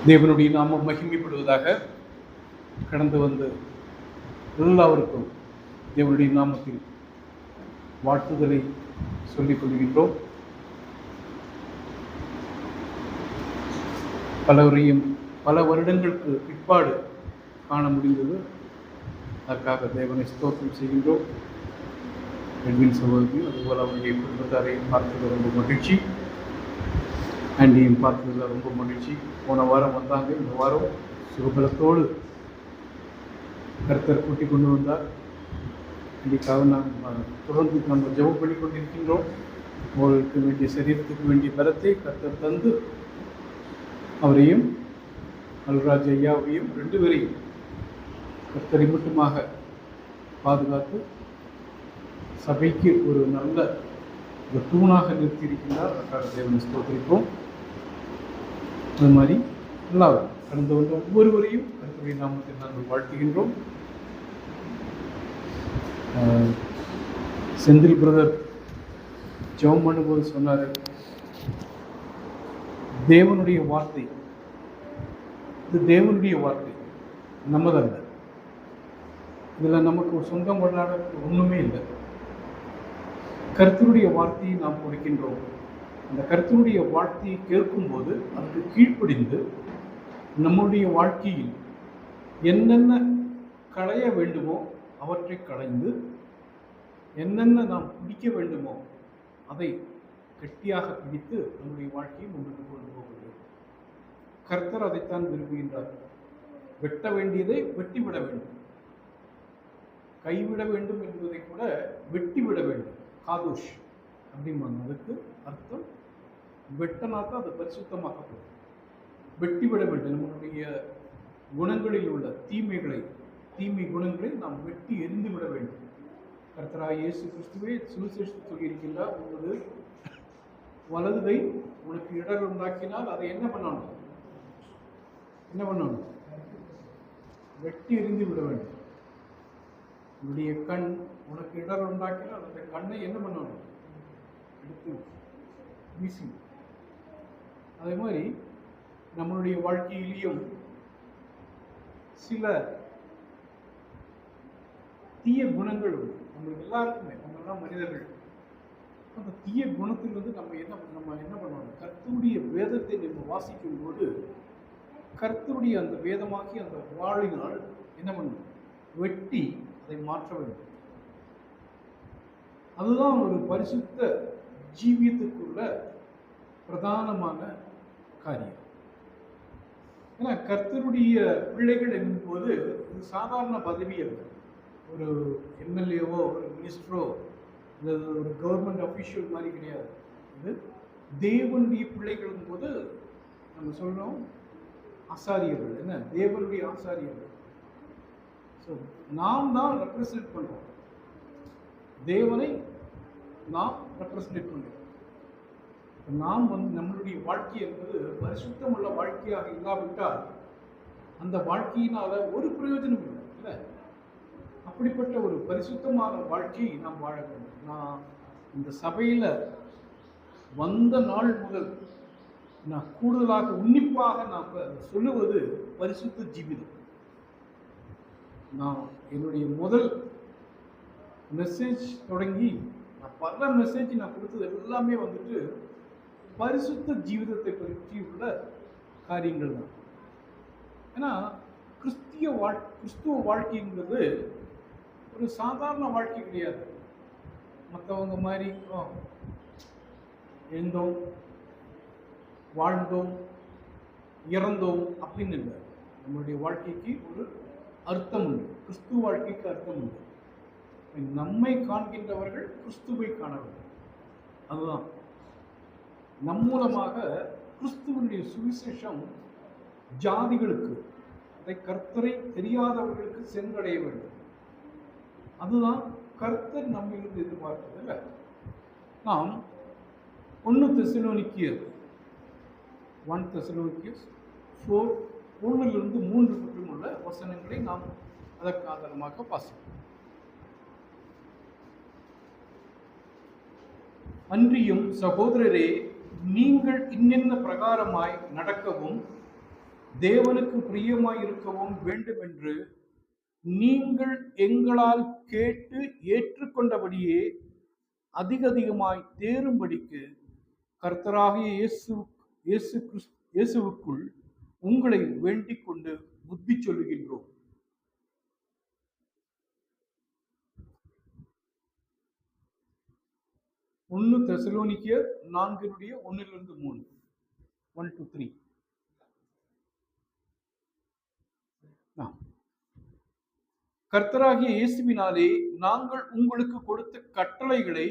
தேவனுடைய நாமம் மகிமைப்படுவதாக. கடந்து வந்து எல்லாருக்கும் தேவனுடைய நாமத்தில் வாழ்த்துதலை சொல்லிக் கொள்கின்றோம். பலவரையும் பல வருடங்களுக்கு பிற்பாடு காண முடிந்தது. அதற்காக தேவனை ஸ்தோத்திரம் செய்கின்றோம். எட்வின் சகோதரியும் அதுபோல் அவருடைய குடும்பத்தாரையும் பார்த்தது ரொம்ப மகிழ்ச்சி. ஆண்டியும் பார்த்ததில் ரொம்ப மகிழ்ச்சி. போன வாரம் வந்தாங்க, இந்த வாரம் சுகபலத்தோடு கர்த்தர் கூட்டி கொண்டு வந்தார். இதுக்காக நாம் தொடர்ந்து நம்ம ஜெபம் பண்ணி கொண்டிருக்கின்றோம். அவர்களுக்கு வேண்டிய சரீரத்துக்கு வேண்டிய பலத்தை கர்த்தர் தந்து அவரையும் அல்ராஜ் ஐயாவையும் ரெண்டு பேரையும் கர்த்தரை மட்டுமாக பாதுகாத்து சபைக்கு ஒரு நல்ல ஒரு தூணாக நிறுத்தியிருக்கின்றார். அதற்காக தேவனை ஸ்தோத்திரிப்போம். அது மாதிரி எல்லாரும் கடந்து வந்த ஒவ்வொருவரையும் கர்த்தருடைய நாமத்தில் நாங்கள் வாழ்த்துகின்றோம். செந்தில் பிரதர் ஜெபம் பண்ணும்போது சொன்னார், தேவனுடைய வார்த்தை, இது தேவனுடைய வார்த்தை, நம்மதல்ல. இதில் நமக்கு ஒரு சொந்தம் கொண்டாட ஒன்றுமே இல்லை. கர்த்தருடைய வார்த்தையை நாம் கொடுக்கின்றோம். அந்த கர்த்தருடைய வார்த்தையை கேட்கும்போது அதுக்கு கீழ்ப்படிந்து நம்முடைய வாழ்க்கையில் என்னென்ன களைய வேண்டுமோ அவற்றை களைந்து, என்னென்ன நாம் பிடிக்க வேண்டுமோ அதை கெட்டியாக பிடித்து நம்முடைய வாழ்க்கையை முன்னுக்கு கொண்டு போக வேண்டும். கர்த்தர் அதைத்தான் விரும்புகின்றார். வெட்ட வேண்டியதை வெட்டிவிட வேண்டும், கைவிட வேண்டும் என்பதை கூட வெட்டிவிட வேண்டும். காதோஷ் அப்படிம்பாங்க. அதுக்கு அர்த்தம் வெட்டனாத்தான் அது பரிசுத்தமாக்கப்படும். வெட்டிவிட வேண்டும். நம்மளுடைய குணங்களில் உள்ள தீமை குணங்களை நாம் வெட்டி எரிந்து விட வேண்டும். கர்த்தராகிய இயேசு கிறிஸ்துவே சுவிசேஷத்தில் சொல்லியிருக்கின்றார், உனது வலது கை உனக்கு இடர் உண்டாக்கினால் அதை என்ன பண்ணணும்? வெட்டி எரிந்து விட வேண்டும். உன்னுடைய கண் உனக்கு இடர் உண்டாக்கினால் அந்த கண்ணை என்ன பண்ணணும்? எடுத்து வீசி. அதே மாதிரி நம்மளுடைய வாழ்க்கையிலையும் சில தீய குணங்கள் உண்டு. நம்மளுக்கு எல்லாருக்குமே, நம்மளாம் மனிதர்கள். அந்த தீய குணத்திலிருந்து நம்ம என்ன பண்ணணும்? கர்த்தருடைய வேதத்தை நம்ம வாசிக்கும் போது கர்த்தருடைய அந்த வேதமாக்கி அந்த வாழினால் என்ன பண்ணணும்? வெட்டி அதை மாற்ற வேண்டும். அதுதான் ஒரு பரிசுத்த ஜீவியத்துக்குள்ள பிரதானமான காரியம். ஏன்னா கர்த்தருடைய பிள்ளைகள் என்பது இது சாதாரண பதவி அல்ல. ஒரு எம்எல்ஏவோ ஒரு மினிஸ்டரோ அல்லது ஒரு கவர்மெண்ட் அஃபீஷியல் மாதிரி கிடையாது. இது தேவனுடைய பிள்ளைகள் போது நம்ம சொல்றோம் ஆசாரியர்கள். என்ன? தேவனுடைய ஆசாரியர்கள். ஸோ நாம் தான் ரெப்ரசன்ட் பண்ணுறோம் தேவனை. நாம் ரெப்ரசன்ட் பண்ணுறோம். நாம் நம்மளுடைய வாழ்க்கை என்பது பரிசுத்தம் உள்ள வாழ்க்கையாக இல்லாவிட்டால் அந்த வாழ்க்கையினால ஒரு பிரயோஜனம் இல்லை. அப்படிப்பட்ட ஒரு பரிசுத்தமான வாழ்க்கையை நாம் வாழ வேண்டும். நான் இந்த சபையில் வந்த நாள் முதல் நான் கூடுதலாக உன்னிப்பாக நான் சொல்லுவது பரிசுத்த ஜீவிதம். நான் என்னுடைய முதல் மெசேஜ் தொடங்கி நான் பல மெசேஜ் நான் கொடுத்தது எல்லாமே வந்துட்டு பரிசுத்த ஜீவிதத்தை பற்றி உள்ள காரியங்கள் தான். ஏன்னா கிறிஸ்துவ வாழ்க்கைங்கிறது ஒரு சாதாரண வாழ்க்கை கிடையாது. மற்றவங்க மாதிரி எழுந்தோம் வாழ்ந்தோம் இறந்தோம் அப்படின்னு இல்லை. நம்மளுடைய வாழ்க்கைக்கு ஒரு அர்த்தம் உண்டு. கிறிஸ்துவ வாழ்க்கைக்கு அர்த்தம் உண்டு. நம்மை காண்கின்றவர்கள் கிறிஸ்துவை காண வேண்டும். அதுதான் நம் மூலமாக கிறிஸ்துவனுடைய சுவிசேஷம் ஜாதிகளுக்கு, அதை கர்த்தரை தெரியாதவர்களுக்கு சென்றடைய வேண்டும். அதுதான் கர்த்தர் நம்மிலிருந்து எதிர்பார்ப்பது இல்லை. நாம் 1 தெசலோனிக்கேயர் 4:1-3 மட்டும் உள்ள வசனங்களை நாம் அதற்கு ஆதாரமாக வாசிப்போம். அன்றியும் சகோதரரே, நீங்கள் இன்னென்ன பிரகாரமாய் நடக்கவும் தேவனுக்கு பிரியமாய் இருக்கவும் வேண்டும் என்று நீங்கள் எங்களால் கேட்டு ஏற்றுக்கொண்டபடியே அதிகமாய் தேரும்படிக்கு கர்த்தராகிய இயேசுவுக்குள் உங்களை வேண்டிக் கொண்டு புத்தி சொல்லுகின்றோம். 1 தெசலோனிக்கேயர் 4:1-3. 1 to 3. கர்த்தராகிய இயேசுவினாலே நாங்கள் உங்களுக்கு கொடுத்த கட்டளைகளை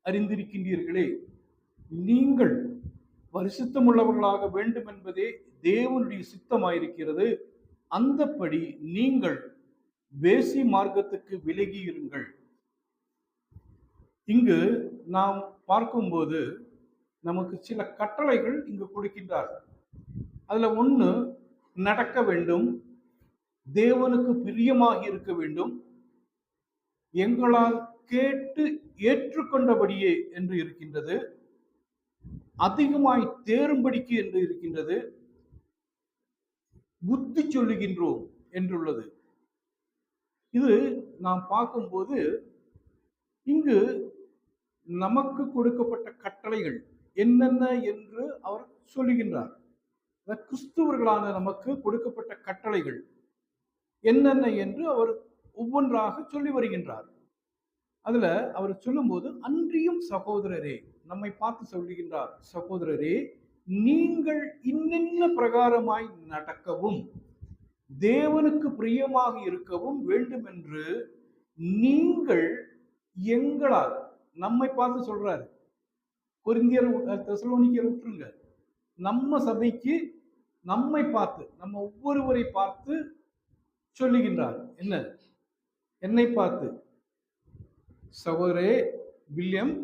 அறிந்திருக்கின்றீர்களே. நீங்கள் பரிசுத்தமுள்ளவர்களாக வேண்டும் என்பதே தேவனுடைய சித்தமாயிருக்கிறது. அந்தப்படி நீங்கள் வேசி மார்க்கத்துக்கு விலகி இருங்கள். இங்கு நாம் பார்க்கும்போது நமக்கு சில கட்டளைகள் இங்கு கொடுக்கின்றார்கள். அதுல ஒண்ணு, நடக்க வேண்டும், தேவனுக்கு பிரியமாக இருக்க வேண்டும், எங்களால் கேட்டு ஏற்றுக்கொண்டபடியே என்று இருக்கின்றது, அதிகமாய் தேரும்படிக்கு என்று இருக்கின்றது, புத்தி சொல்லுகின்றோம் என்றுள்ளது. இது நாம் பார்க்கும்போது இங்கு நமக்கு கொடுக்கப்பட்ட கட்டளைகள் என்னென்ன என்று அவர் சொல்லுகின்றார். கிறிஸ்துவர்களான நமக்கு கொடுக்கப்பட்ட கட்டளைகள் என்னென்ன என்று அவர் ஒவ்வொன்றாக சொல்லி வருகின்றார். அதுல அவர் சொல்லும்போது, அன்றியும் சகோதரரே, நம்மை பார்த்து சொல்லுகின்றார், சகோதரரே, நீங்கள் இன்னென்ன பிரகாரமாய் நடக்கவும் தேவனுக்கு பிரியமாக இருக்கவும் வேண்டும் என்று நீங்கள் எங்களால், நம்மை பார்த்து சொல்றாரு. கொரிந்தியர் தெசலோனிக்கேயர் விட்டுருங்க, நம்ம சபைக்கு நம்மை பார்த்து, நம்ம ஒவ்வொருவரை பார்த்து சொல்லுகின்றார். என்ன? என்னை பார்த்து, சகோதரே வில்லியம்,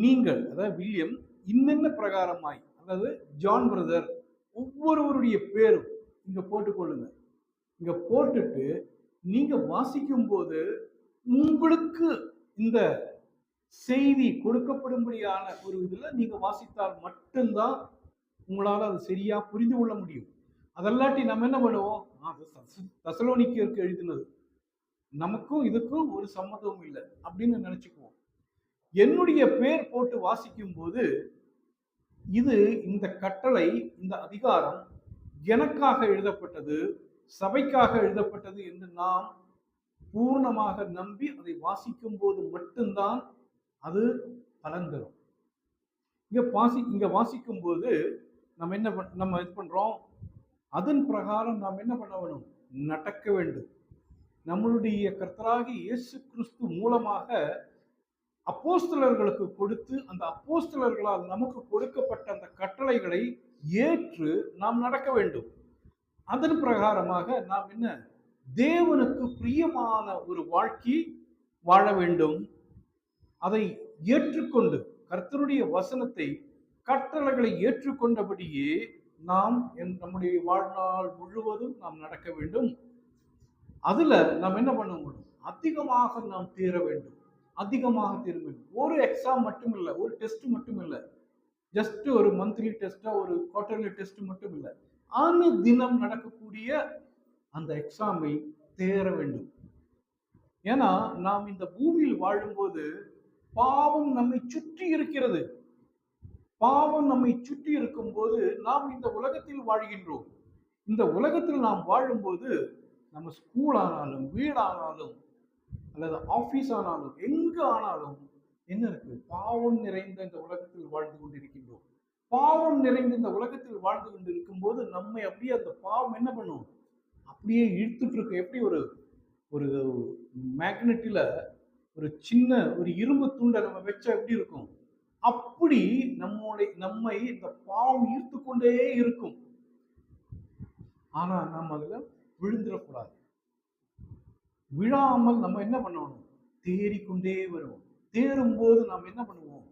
நீங்கள், அதாவது வில்லியம் இன்னென்ன பிரகாரமாய், அதாவது ஜான் பிரதர், ஒவ்வொருவருடைய பேரும் இங்க போட்டுக்கொள்ளுங்க. இங்க போட்டுட்டு நீங்க வாசிக்கும் போது உங்களுக்கு இந்த செய்தி கொடுக்கப்படும்படியான ஒரு இதுல நீங்க வாசித்தால் மட்டும்தான் உங்களால அது சரியா புரிந்து கொள்ள முடியும். அதெல்லாட்டி நம்ம என்ன பண்ணுவோம், தெசலோனிக்கேயருக்கு எழுதினது, நமக்கும் இதுக்கும் ஒரு சம்மதமும் இல்லை அப்படின்னு நினைச்சுக்குவோம். என்னுடைய பேர் போட்டு வாசிக்கும் போது இது, இந்த கட்டளை, இந்த அதிகாரம் எனக்காக எழுதப்பட்டது, சபைக்காக எழுதப்பட்டது என்று நாம் பூர்ணமாக நம்பி அதை வாசிக்கும் போது மட்டும்தான் அது பலன் தரும். இங்க வாசிக்கும் போது நம்ம இது பண்றோம், அதன் பிரகாரம் நாம் என்ன பண்ண வேணும், நடக்க வேண்டும். நம்மளுடைய கர்த்தராகிய இயேசு கிறிஸ்து மூலமாக அப்போஸ்தலர்களுக்கு கொடுத்து, அந்த அப்போஸ்தலர்களால் நமக்கு கொடுக்கப்பட்ட அந்த கட்டளைகளை ஏற்று நாம் நடக்க வேண்டும். அதன் பிரகாரமாக நாம் என்ன, தேவனுக்கு பிரியமான ஒரு வாழ்க்கை வாழ வேண்டும். அதை ஏற்றுக்கொண்டு, கர்த்தருடைய வசனத்தை, கட்டளைகளை ஏற்றுக்கொண்டபடியே நாம் நம்முடைய வாழ்நாள் முழுவதும் நாம் நடக்க வேண்டும். அதுல நாம் என்ன பண்ண முடியும், அதிகமாக நாம் தேர வேண்டும், அதிகமாக தேர வேண்டும். ஒரு எக்ஸாம் மட்டும் இல்லை, ஒரு டெஸ்ட் மட்டும் இல்லை, ஜஸ்ட் ஒரு மந்த்லி டெஸ்டா, ஒரு குவார்டர்லி டெஸ்ட் மட்டும் இல்லை, தினம் நடக்கக்கூடிய அந்த எக்ஸாமை தேர வேண்டும். ஏன்னா நாம் இந்த பூமியில் வாழும்போது பாவம் நம்மை சுற்றி இருக்கிறது. பாவம் நம்மை சுற்றி இருக்கும் போது நாம் இந்த உலகத்தில் வாழ்கின்றோம். இந்த உலகத்தில் நாம் வாழும்போது நம்ம ஸ்கூல் ஆனாலும், வீடானாலும், அல்லது ஆபீஸ் ஆனாலும், எங்க ஆனாலும் என்ன இருக்கு, பாவம் நிறைந்த இந்த உலகத்தில் வாழ்ந்து கொண்டிருக்கின்றோம். பாவம் நிறைந்த இந்த உலகத்தில் வாழ்ந்து கொண்டிருக்கும் போது நம்மை அப்படியே அந்த பாவம் என்ன பண்ணும், அப்படியே இழுத்துட்டு இருக்கு. எப்படி ஒரு மேக்னெட்டில ஒரு சின்ன ஒரு இரும்பு துண்டை நம்ம வச்சா எப்படி இருக்கும், அப்படி நம்மை இந்த பாவம் ஈர்த்து கொண்டே இருக்கும். ஆனா நாம் அதுல விழுந்துடக்கூடாது. விழாமல் நம்ம என்ன பண்ணணும், தேறிக்கொண்டே வருவோம். தேரும் போது நாம் என்ன பண்ணுவோம்,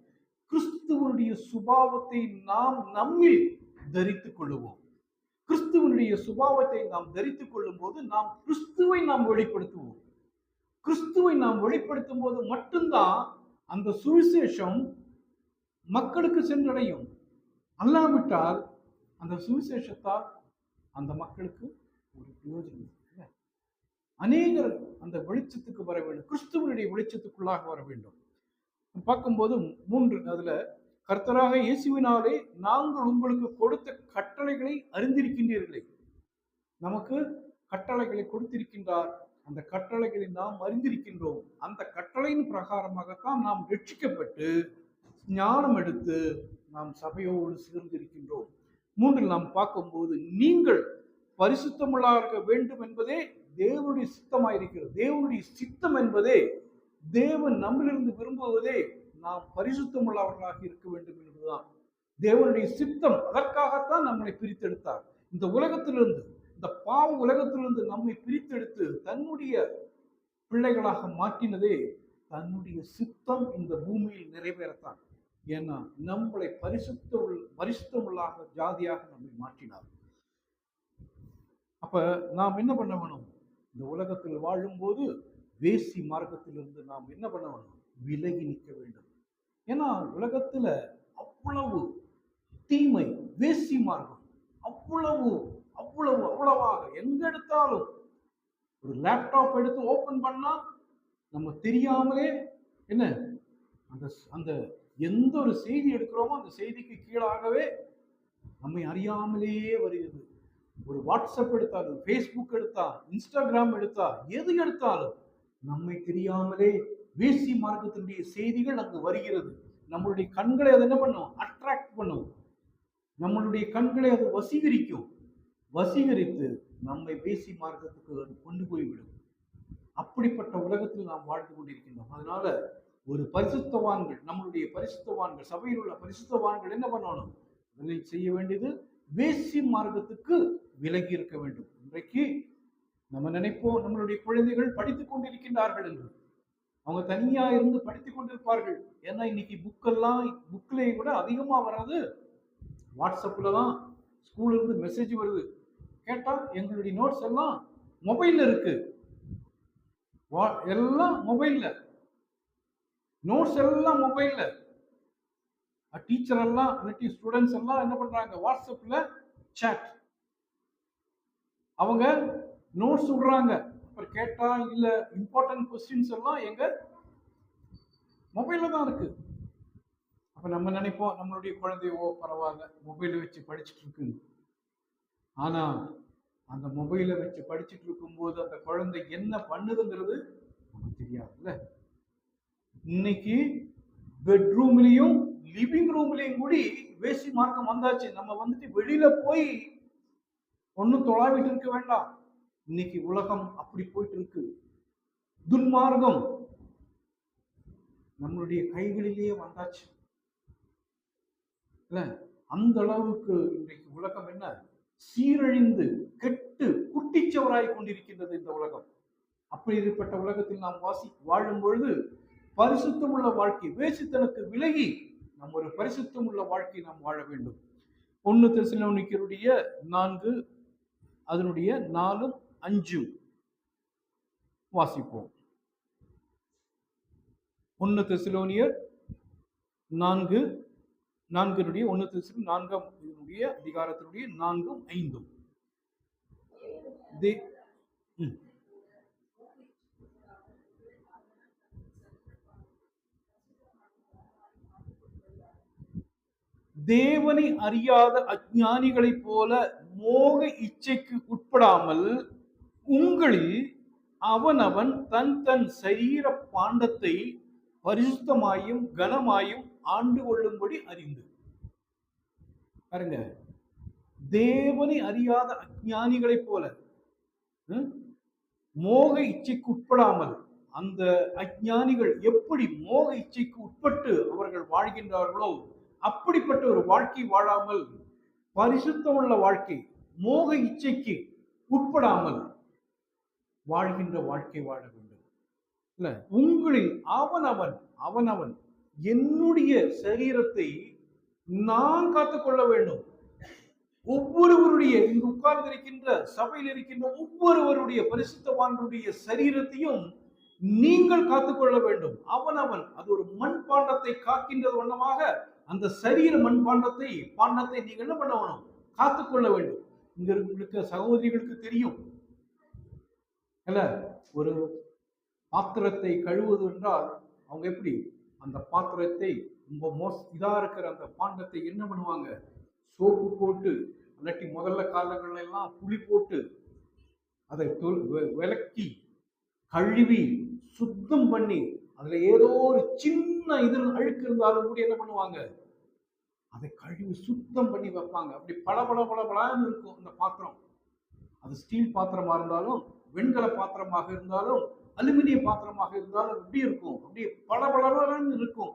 கிறிஸ்துவனுடைய சுபாவத்தை நாம் நம்மில் தரித்துக் கொள்ளுவோம். கிறிஸ்துவனுடைய சுபாவத்தை நாம் தரித்துக் கொள்ளும் போது நாம் கிறிஸ்துவை நாம் வெளிப்படுத்துவோம். கிறிஸ்துவை நாம் வெளிப்படுத்தும் போது மட்டும்தான் அந்த சுவிசேஷம் மக்களுக்கு சென்றடையும். அல்லாவிட்டால் அந்த சுவிசேஷத்தால் அந்த மக்களுக்கு ஒரு பிரயோஜனம் இல்லை. அநேகர் அந்த வெளிச்சத்துக்கு வர வேண்டும், கிறிஸ்துவனுடைய வெளிச்சத்துக்குள்ளாக வர வேண்டும். பார்க்கும்போது 3 அதுல கர்த்தராக இயேசுவினாலே நாங்கள் உங்களுக்கு கொடுத்த கட்டளைகளை அறிந்திருக்கின்றீர்களே. நமக்கு கட்டளைகளை கொடுத்திருக்கின்றார். அந்த கட்டளைகளை நாம் அறிந்திருக்கின்றோம். அந்த கட்டளையின் பிரகாரமாகத்தான் நாம் ரட்சிக்கப்பட்டு ஞானம் எடுத்து நாம் சபையோடு சேர்ந்திருக்கின்றோம். 3 நாம் பார்க்கும்போது நீங்கள் பரிசுத்தமுள்ளா இருக்க வேண்டும் என்பதே தேவனுடைய சித்தமாயிருக்கிறது. தேவனுடைய சித்தம் என்பதே, தேவன் நம்மிலிருந்து விரும்புவதே நாம் பரிசுத்தமுள்ளவர்களாக இருக்க வேண்டும் என்பதுதான் தேவனுடைய சித்தம். அதற்காகத்தான் நம்மை பிரித்தெடுத்தார். இந்த உலகத்திலிருந்து, இந்த பாவ உலகத்திலிருந்து நம்மை பிரித்தெடுத்து தன்னுடைய பிள்ளைகளாக மாற்றினதே தன்னுடைய சித்தம் இந்த பூமியில் நிறைவேறத்தான். ஏன்னா நம்மளை பரிசுத்தமுள்ளாக ஜாதியாக நம்மை மாற்றினார். அப்ப நாம் என்ன பண்ண வேணும்? இந்த உலகத்தில் வாழும்போது வேசி மார்க்கத்திலிருந்து நாம் என்ன பண்ண வேணும்? விலகி நிற்க வேண்டும். ஏன்னா உலகத்துல அவ்வளவு தீமை, வேசி மார்க்கம் அவ்வளவாக எங்க எடுத்தாலும். ஒரு லேப்டாப் எடுத்து ஓபன் பண்ணா நம்ம தெரியாமலே என்ன அந்த எந்த ஒரு செய்தி எடுக்கிறோமோ அந்த செய்திக்கு கீழாகவே நம்மை அறியாமலேயே வருகிறது. ஒரு வாட்ஸ்அப் எடுத்தாலும், ஃபேஸ்புக் எடுத்தா, இன்ஸ்டாகிராம் எடுத்தா, எது எடுத்தாலும் நம்மை தெரியாமலே வேசி மார்க்கத்தினுடைய செய்திகள் அங்கு வருகிறது. நம்மளுடைய கண்களை அது என்ன பண்ணும்? அட்ராக்ட் பண்ணும். நம்மளுடைய கண்களை அது வசீகரித்து நம்மை வேசி மார்க்கத்துக்கு கொண்டு போய்விடும். அப்படிப்பட்ட உலகத்தில் நாம் வாழ்ந்து கொண்டிருக்கின்றோம். அதனால ஒரு பரிசுத்தவான்கள், நம்மளுடைய பரிசுத்தவான்கள், சபையில் உள்ள பரிசுத்தவான்கள் என்ன பண்ணணும்? முதலில் செய்ய வேண்டியது வேசி மார்க்கத்துக்கு விலகி இருக்க வேண்டும். இன்றைக்கு நம்ம நினைப்போம் நம்மளுடைய குழந்தைகள் படித்துக் கொண்டிருக்கின்றார்கள் என்று. அவங்க தனியா இருந்து படித்துக் கொண்டிருப்பார்கள். ஏன்னா இன்னைக்கு புக்கிலே கூட அதிகமா வர்றது வாட்ஸ்அப்ல தான். ஸ்கூல்ல இருந்து மெசேஜ் வருது. கேட்டா எங்களுடைய நோட்ஸ் எல்லாம் மொபைல்ல இருக்கு. எல்லாம் மொபைல்ல, நோட்ஸ் எல்லாம் மொபைல்ல. டீச்சர் எல்லாம், ஸ்டூடெண்ட்ஸ் எல்லாம் என்ன பண்றாங்க? வாட்ஸ்அப்ல சாட். அவங்க நோட்ஸ் விடுறாங்க. அப்புறம் கேட்டா இல்ல இம்பார்ட்டன்ட் கொஸ்டின்ஸ் எல்லாம் எங்க மொபைல்ல தான் இருக்கு. அப்ப நம்ம நினைப்போம் நம்மளுடைய குழந்தையோ பரவாயில்ல மொபைலை வச்சு படிச்சுட்டு இருக்கு. ஆனா அந்த மொபைலை வச்சு படிச்சுட்டு இருக்கும்போது அந்த குழந்தை என்ன பண்ணுதுங்கிறது நமக்கு தெரியாதுல்ல. இன்னைக்கு பெட்ரூம்லயும் லிவிங் ரூம்லயும் கூடி வேசி மார்க்கம் வந்தாச்சு. நம்ம வெளியில போய் ஒன்னும் தொழாவிட்டு இருக்க வேண்டாம். இன்னைக்கு உலகம் அப்படி போயிட்டு இருக்கு. துன்மார்க்கம் நம்மளுடைய கைகளிலேயே வந்தாச்சு. அந்த அளவுக்கு இன்றைக்கு உலகம் என்ன சீரழிந்து கெட்டு குட்டிச்சவராய் கொண்டிருக்கின்றது இந்த உலகம். அப்படி ஏற்பட்ட உலகத்தில் நாம் வாழும் பொழுது பரிசுத்தம் உள்ள வாழ்க்கை, வேசித்தனுக்கு விலகி நாம் ஒரு பரிசுத்தம் உள்ள வாழ்க்கை நாம் வாழ வேண்டும். 1 தெசலோனிக்கருடைய 4 அதனுடைய 4, 5 வாசிப்போம். 1 தெசலோனியர் 4 1 தெசலோனியர் 4 அதிகாரத்தினுடைய 4, 5. தேவனை அறியாத அஞ்ஞானிகளைப் போல மோக இச்சைக்கு உட்படாமல் உங்களில் அவனவன் தன் சரீர பாண்டத்தை பரிசுத்தமாயும் கனமாயும் ஆண்டு கொள்ளும்படி அறிந்து. பாருங்க, தேவனை அறியாத அஞ்ஞானிகளைப் போல மோக இச்சைக்கு உட்படாமல். அந்த அஞ்ஞானிகள் எப்படி மோக இச்சைக்கு உட்பட்டு அவர்கள் வாழ்கின்றார்களோ அப்படிப்பட்ட ஒரு வாழ்க்கை வாழாமல் பரிசுத்தம் உள்ள வாழ்க்கை, மோக இச்சைக்கு உட்படாமல் வாழ்கின்ற வாழ்க்கை வாழ வேண்டும். இல்ல, உங்களில் அவனவன் என்னுடைய சரீரத்தை நான் காத்துக்கொள்ள வேண்டும். ஒவ்வொருவருடைய இங்கு உட்கார்ந்திருக்கின்ற சபையில் இருக்கின்ற ஒவ்வொருவருடைய பரிசுத்தவான்களுடைய சரீரத்தையும் நீங்கள் காத்துக்கொள்ள வேண்டும். அவனவன் அது ஒரு மண்பாண்டத்தை காக்கின்றது வண்ணமாக அந்த சரீர பாண்டத்தை நீங்க என்ன பண்ணணும்? காத்துக்கொள்ள வேண்டும். இங்க இருக்க சகோதரிகளுக்கு தெரியும் அல்ல, ஒரு பாத்திரத்தை கழுவுவது என்றால் அவங்க எப்படி அந்த பாத்திரத்தை ரொம்ப இதா இருக்கிற அந்த பாண்டத்தை என்ன பண்ணுவாங்க, சோப்பு போட்டு, இல்லாட்டி முதல்ல காலங்கள்ல எல்லாம் புளி போட்டு அதை விளக்கி கழுவி சுத்தம் பண்ணி அதுல ஏதோ ஒரு சின்ன இது அழுக்கு இருந்தாலும் கூட என்ன பண்ணுவாங்க, அதை கழுவி சுத்தம் பண்ணி வைப்பாங்க. அப்படி பளபளன்னு இருக்கும் அந்த பாத்திரம். அது ஸ்டீல் பாத்திரமா இருந்தாலும், வெண்கல பாத்திரமாக இருந்தாலும், அலுமினிய பாத்திரமாக இருந்தாலும் எப்படி இருக்கும், அப்படியே பளபளன்னு இருக்கும்.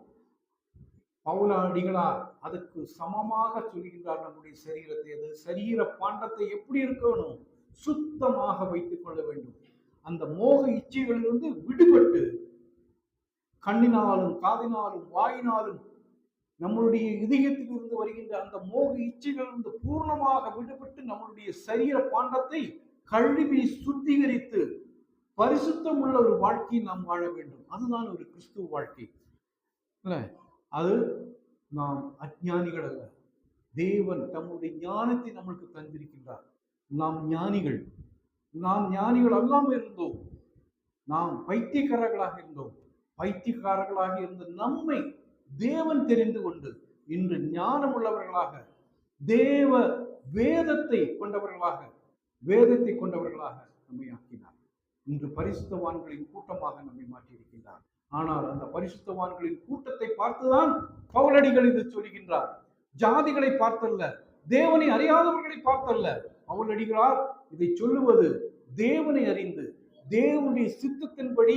பவுலடிகளார் அதுக்கு சமமாக சொல்கின்றார் நம்முடைய சரீரத்தை, அது சரீர பாண்டத்தை எப்படி இருக்கணும், சுத்தமாக வைத்துக் கொள்ள வேண்டும். அந்த மோக இச்சைகளிலிருந்து விடுபட்டு கண்ணினாலும் காதினாலும் வாயினாலும் நம்மளுடைய இதயத்தில் இருந்து வருகின்ற அந்த மோக இச்சைகளிலிருந்து பூர்ணமாக விடுபட்டு நம்மளுடைய சரீர பாண்டத்தை கழுவி சுத்திகரித்து பரிசுத்தம் உள்ள ஒரு வாழ்க்கையை நாம் வாழ வேண்டும். அதுதான் ஒரு கிறிஸ்துவ வாழ்க்கை. அது நாம் அஞ்ஞானிகள் அல்ல, தேவன் தம்முடைய ஞானத்தை நம்மளுக்கு தந்திருக்கின்றார். நாம் ஞானிகள் அல்லாமல் இருந்தோம், நாம் பைத்தியக்காரர்களாக இருந்தோம். பைத்தியக்காரர்களாக இருந்த நம்மை தேவன் தெரிந்து கொண்டு இன்று ஞானம் உள்ளவர்களாக, தேவ வேதத்தை கொண்டவர்களாக நம்மை ஆக்கினார். இன்று பரிசுத்தவான்களின் கூட்டமாக நம்மை மாற்றியிருக்கின்றார். ஆனால் அந்த பரிசுத்தவான்களின் கூட்டத்தை பார்த்துதான் பவுலடிகள் இது சொல்கின்றார். ஜாதிகளை பார்த்தல்ல, தேவனை அறியாதவர்களை பார்த்தல்ல. பவுலடிகளார் இதை சொல்லுவது தேவனை அறிந்து தேவனுடைய சித்தத்தின்படி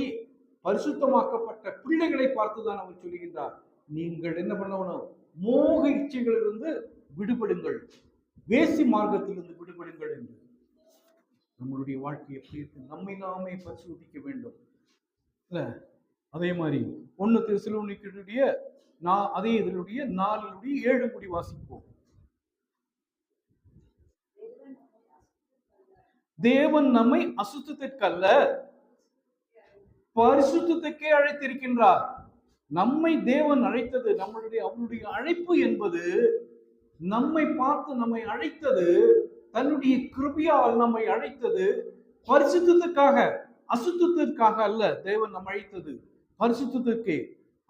பரிசுத்தமாக்கப்பட்ட பிள்ளைகளை பார்த்துதான் அவர் சொல்கின்றார். நீங்கள் என்ன பண்ணணும், மோக இச்சைகளிலிருந்து விடுபடுங்கள், வேசி மார்க்கத்திலிருந்து விடுபடுங்கள் என்று. நம்மளுடைய வாழ்க்கை எப்படி இருக்கு, நம்மை நாமே பரிசோதிக்க வேண்டும். அதே மாதிரி 1 தெசலோனிக்கேயருடைய அதே இதனுடைய 4:7 வாசிப்போம். தேவன் நம்மை அசுத்தத்திற்கல்ல பரிசுத்தத்துக்கே அழைத்திருக்கின்றார். நம்மை தேவன் அழைத்தது, அவருடைய அழைப்பு என்பது நம்மை பார்த்து நம்மை அழைத்தது, தன்னுடைய கிருபையால் நம்மை அழைத்தது பரிசுத்தத்துக்காக, அசுத்தத்திற்காக அல்ல. தேவன் நம்மை அழைத்தது பரிசுத்தத்திற்கே.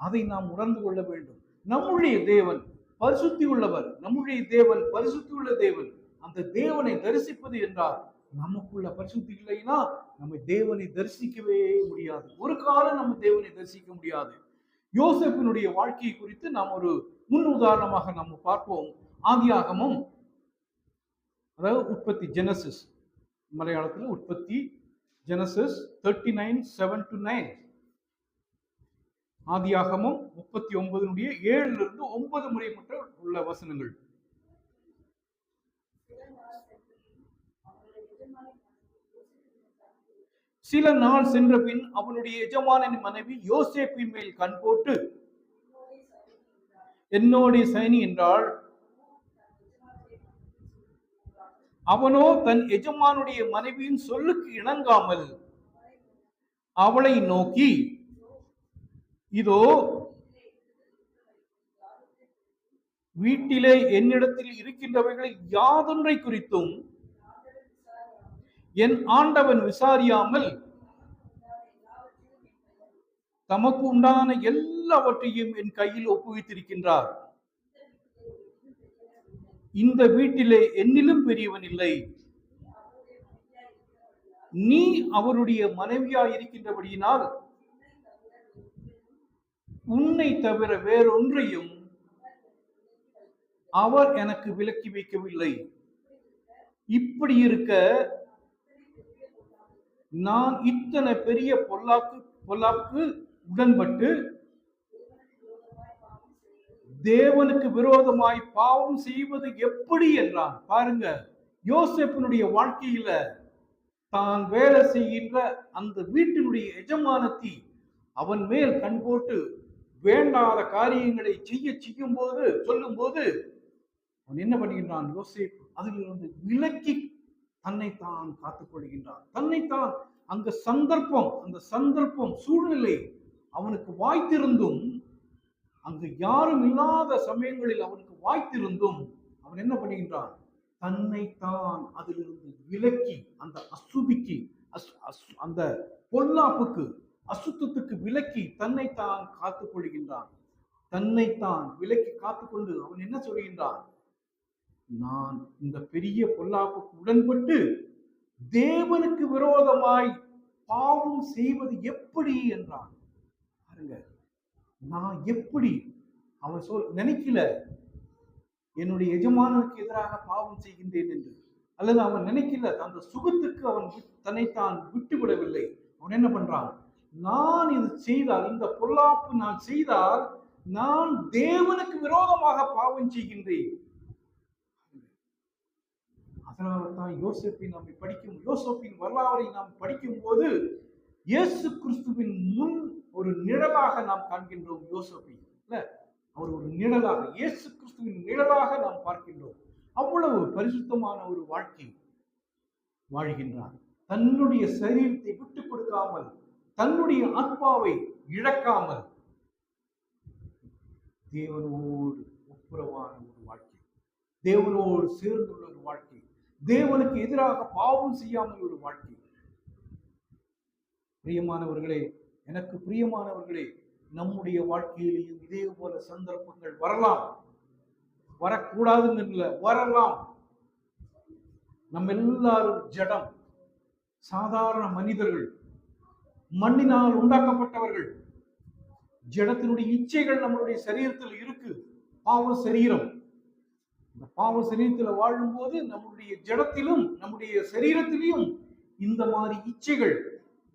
அதை நாம் உணர்ந்து கொள்ள வேண்டும். நம்முடைய தேவன் பரிசுத்தி உள்ளவர், நம்முடைய தேவன் பரிசுத்தி உள்ள தேவன். அந்த தேவனை தரிசிப்பது என்றால் நமக்குள்ள பரிசுத்தி இல்லைன்னா நம்ம தேவனை தரிசிக்கவே முடியாது. ஒரு காலம் நம்ம தேவனை தரிசிக்க முடியாது. யோசேப்பினுடைய வாழ்க்கையை குறித்து நாம் ஒரு முன் உதாரணமாக நம்ம பார்ப்போம். ஆதியாகமம், அதாவது உற்பத்தி, ஜெனசிஸ், மலையாளத்தில் உற்பத்தி, ஜெனசிஸ் 39:7-9. ஆதியாகமம் 39:7 முறை மட்டும் உள்ள வசனங்கள். சில நாள் சென்ற பின் அவனுடைய எஜமானின் மனைவி யோசேப்பின் மேல் கண் போட்டு, என்னோட சைனி என்றாள். அவனோ தன் எஜமானுடைய மனைவியின் சொல்லுக்கு இணங்காமல் அவளை நோக்கி, இதோ வீட்டிலே என்னிடத்தில் இருக்கின்றவைகளை யாதொன்றை குறித்தும் என் ஆண்டவன் விசாரியாமல் தமக்கு உண்டான எல்லாவற்றையும் என் கையில் ஒப்புவித்திருக்கின்றார். இந்த வீட்டிலே என்னிலும் பெரியவன் இல்லை. நீ அவருடைய மனைவியாய் இருக்கின்றபடியினால் உன்னை தவிர வேறொன்றையும் அவர் எனக்கு விலக்கி வைக்கவில்லை. இப்படி இருக்க நான் இத்தனை பெரிய பொல்லாக்கு உடன்பட்டு தேவனுக்கு விரோதமாய் பாவம் செய்வது எப்படி என்றான். பாருங்க, யோசேப்பினுடைய வாழ்க்கையில தான் வேலை செய்கின்ற அந்த வீட்டினுடைய எஜமானத்தி அவன் மேல் கண் போட்டு வேண்டாத காரியங்களை செய்யும் போது, சொல்லும் போது அவன் என்ன பண்ணுகின்றான், யோசேப் அதிலிருந்து விலக்கி தன்னைத்தான் காத்துக் கொள்கின்றான். தன்னைத்தான் அந்த சந்தர்ப்பம் சூழ்நிலை அவனுக்கு வாய்த்திருந்தும், அங்கு யாரும் இல்லாத சமயங்களில் அவனுக்கு வாய்த்திருந்தும் அவன் என்ன பண்ணுகின்றான், தன்னைத்தான் அதிலிருந்து விலக்கி அந்த அசுதிக்கு அந்த பொல்லாப்புக்கு அசுத்தத்துக்கு விலக்கி தன்னைத்தான் காத்துக் கொள்கின்றான். தன்னைத்தான் விலக்கி காத்துக்கொண்டு அவன் என்ன சொல்கின்றான்? நான் இந்த பெரிய பொல்லாப்புக்கு உடன்பட்டு தேவனுக்கு விரோதமாய் பாவம் செய்வது எப்படி என்றான். பாருங்க, நான் எப்படி, அவன் நினைக்கல என்னுடைய எஜமானனுக்கு எதிராக பாவம் செய்கின்றேன் என்று, அல்லது அவன் நினைக்கல அந்த சுகத்துக்கு அவன் தன்னைத்தான் விட்டுவிடவில்லை. அவன் என்ன பண்றான்? நான் இது செய்தால், இந்த பொல்லாப்பு நான் செய்தால் நான் தேவனுக்கு விரோதமாக பாவம் செய்கின்றேன். அதனால்தான் யோசேப்பை நாம் படிக்கும், யோசேப்பின் வரலாறை நாம் படிக்கும் போது இயேசு கிறிஸ்துவின் முன் ஒரு நிழலாக நாம் காண்கின்றோம். யோசேப்பை இல்ல, அவர் ஒரு நிழலாக, இயேசு கிறிஸ்துவின் நிழலாக நாம் பார்க்கின்றோம். அவ்வளவு பரிசுத்தமான ஒரு வாழ்க்கை வாழ்கின்றார். தன்னுடைய சரீரத்தை விட்டுக் கொடுக்காமல், தன்னுடைய ஆத்மாவை இழக்காமல் தேவனோடு ஒப்புரவான ஒரு வாழ்க்கை, தேவனோடு சேர்ந்துள்ள ஒரு வாழ்க்கை, தேவனுக்கு எதிராக பாவம் செய்யாமல் ஒரு வாழ்க்கை. பிரியமானவர்களே, எனக்கு பிரியமானவர்களே, நம்முடைய வாழ்க்கையிலேயும் இதே போல சந்தர்ப்பங்கள் வரலாம். வரக்கூடாதுன்னு இல்லை, வரலாம். நம்ம எல்லாரும் ஜடம், சாதாரண மனிதர்கள், மண்ணினால் உண்டாக்கப்பட்டவர்கள். ஜடத்தினுடைய இச்சைகள் நம்மளுடைய சரீரத்தில் இருக்கு. பாவ சரீரம். இந்த பாவ சரீரத்தில் வாழும்போது நம்முடைய ஜடத்திலும் நம்முடைய சரீரத்திலும் இந்த மாதிரி இச்சைகள்,